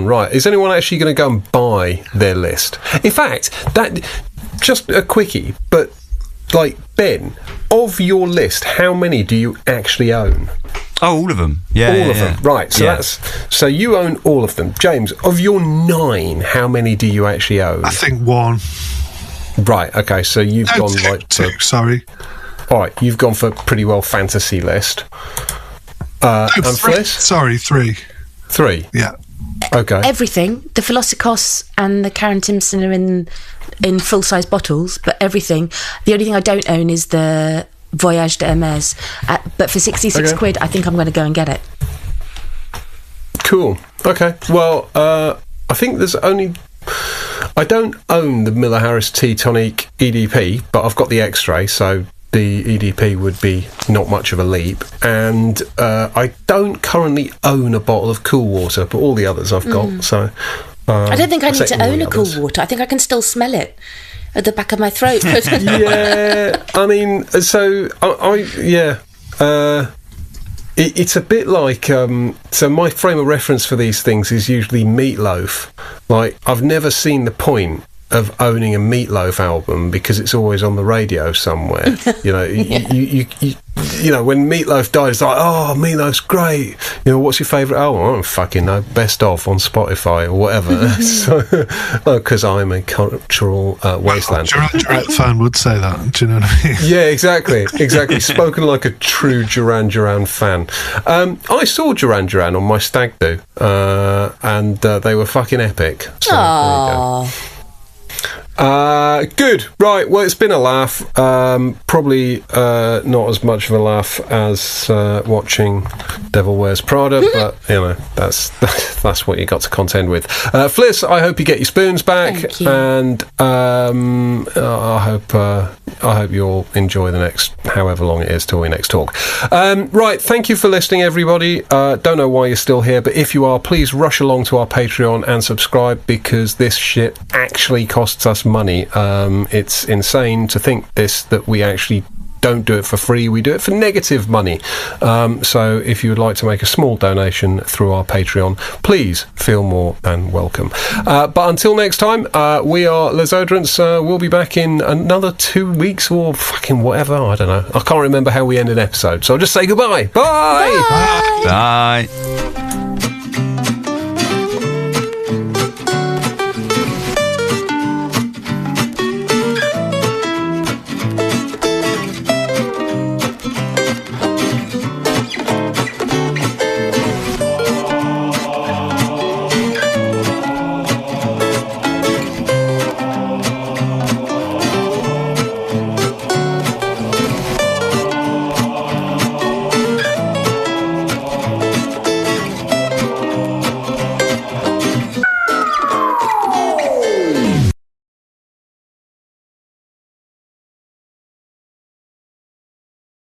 Right. Is anyone actually going to go and buy their list? In fact, that just a quickie, but like, Ben, of your list, how many do you actually own? Oh, all of them. Yeah, all of them. Right. So so you own all of them. James, of your 9, how many do you actually own? I think 1. Right, okay, so you've gone like... 2, sorry. Alright, you've gone for pretty well fantasy list. And 3. Fliss? Sorry, 3. 3? Yeah. Okay. Everything. The Philosopos and the Karen Timpson are in full-size bottles, but everything. The only thing I don't own is the Voyage de Hermès. But for £66, I think I'm going to go and get it. Cool. Okay. Well, I think there's only... I don't own the Miller Harris Tea Tonic EDP, but I've got the X-Ray, so the EDP would be not much of a leap. And I don't currently own a bottle of Cool Water, but all the others I've got. So I don't think I need to own a Cool Water. I think I can still smell it at the back of my throat. Yeah, I mean, so it's a bit like so my frame of reference for these things is usually Meatloaf. Like, I've never seen the point of owning a Meatloaf album because it's always on the radio somewhere. You know, you know, when Meatloaf died, it's like, oh, Meatloaf's great. You know, what's your favourite album? I don't fucking know. Best of on Spotify or whatever. Because I'm a cultural wasteland. Duran fan would say that. Do you know what I mean? Yeah, exactly. Spoken like a true Duran Duran fan. I saw Duran Duran on my stag do, and they were fucking epic. So, there you go. Good. Right. Well, it's been a laugh. Probably not as much of a laugh as watching Devil Wears Prada, but that's what you got to contend with. Fliss, I hope you get your spoons back, Thank you. and I hope you'll enjoy the next however long it is till we next talk. Right. Thank you for listening, everybody. Don't know why you're still here, but if you are, please rush along to our Patreon and subscribe, because this shit actually costs us money. It's insane to think that we actually don't do it for free. We do it for negative money. So if you would like to make a small donation through our Patreon, please feel more than welcome. But until next time, we are Les Oderants. We'll be back in another 2 weeks or fucking whatever. I don't know. I can't remember how we end an episode, so I'll just say goodbye. Bye. Bye.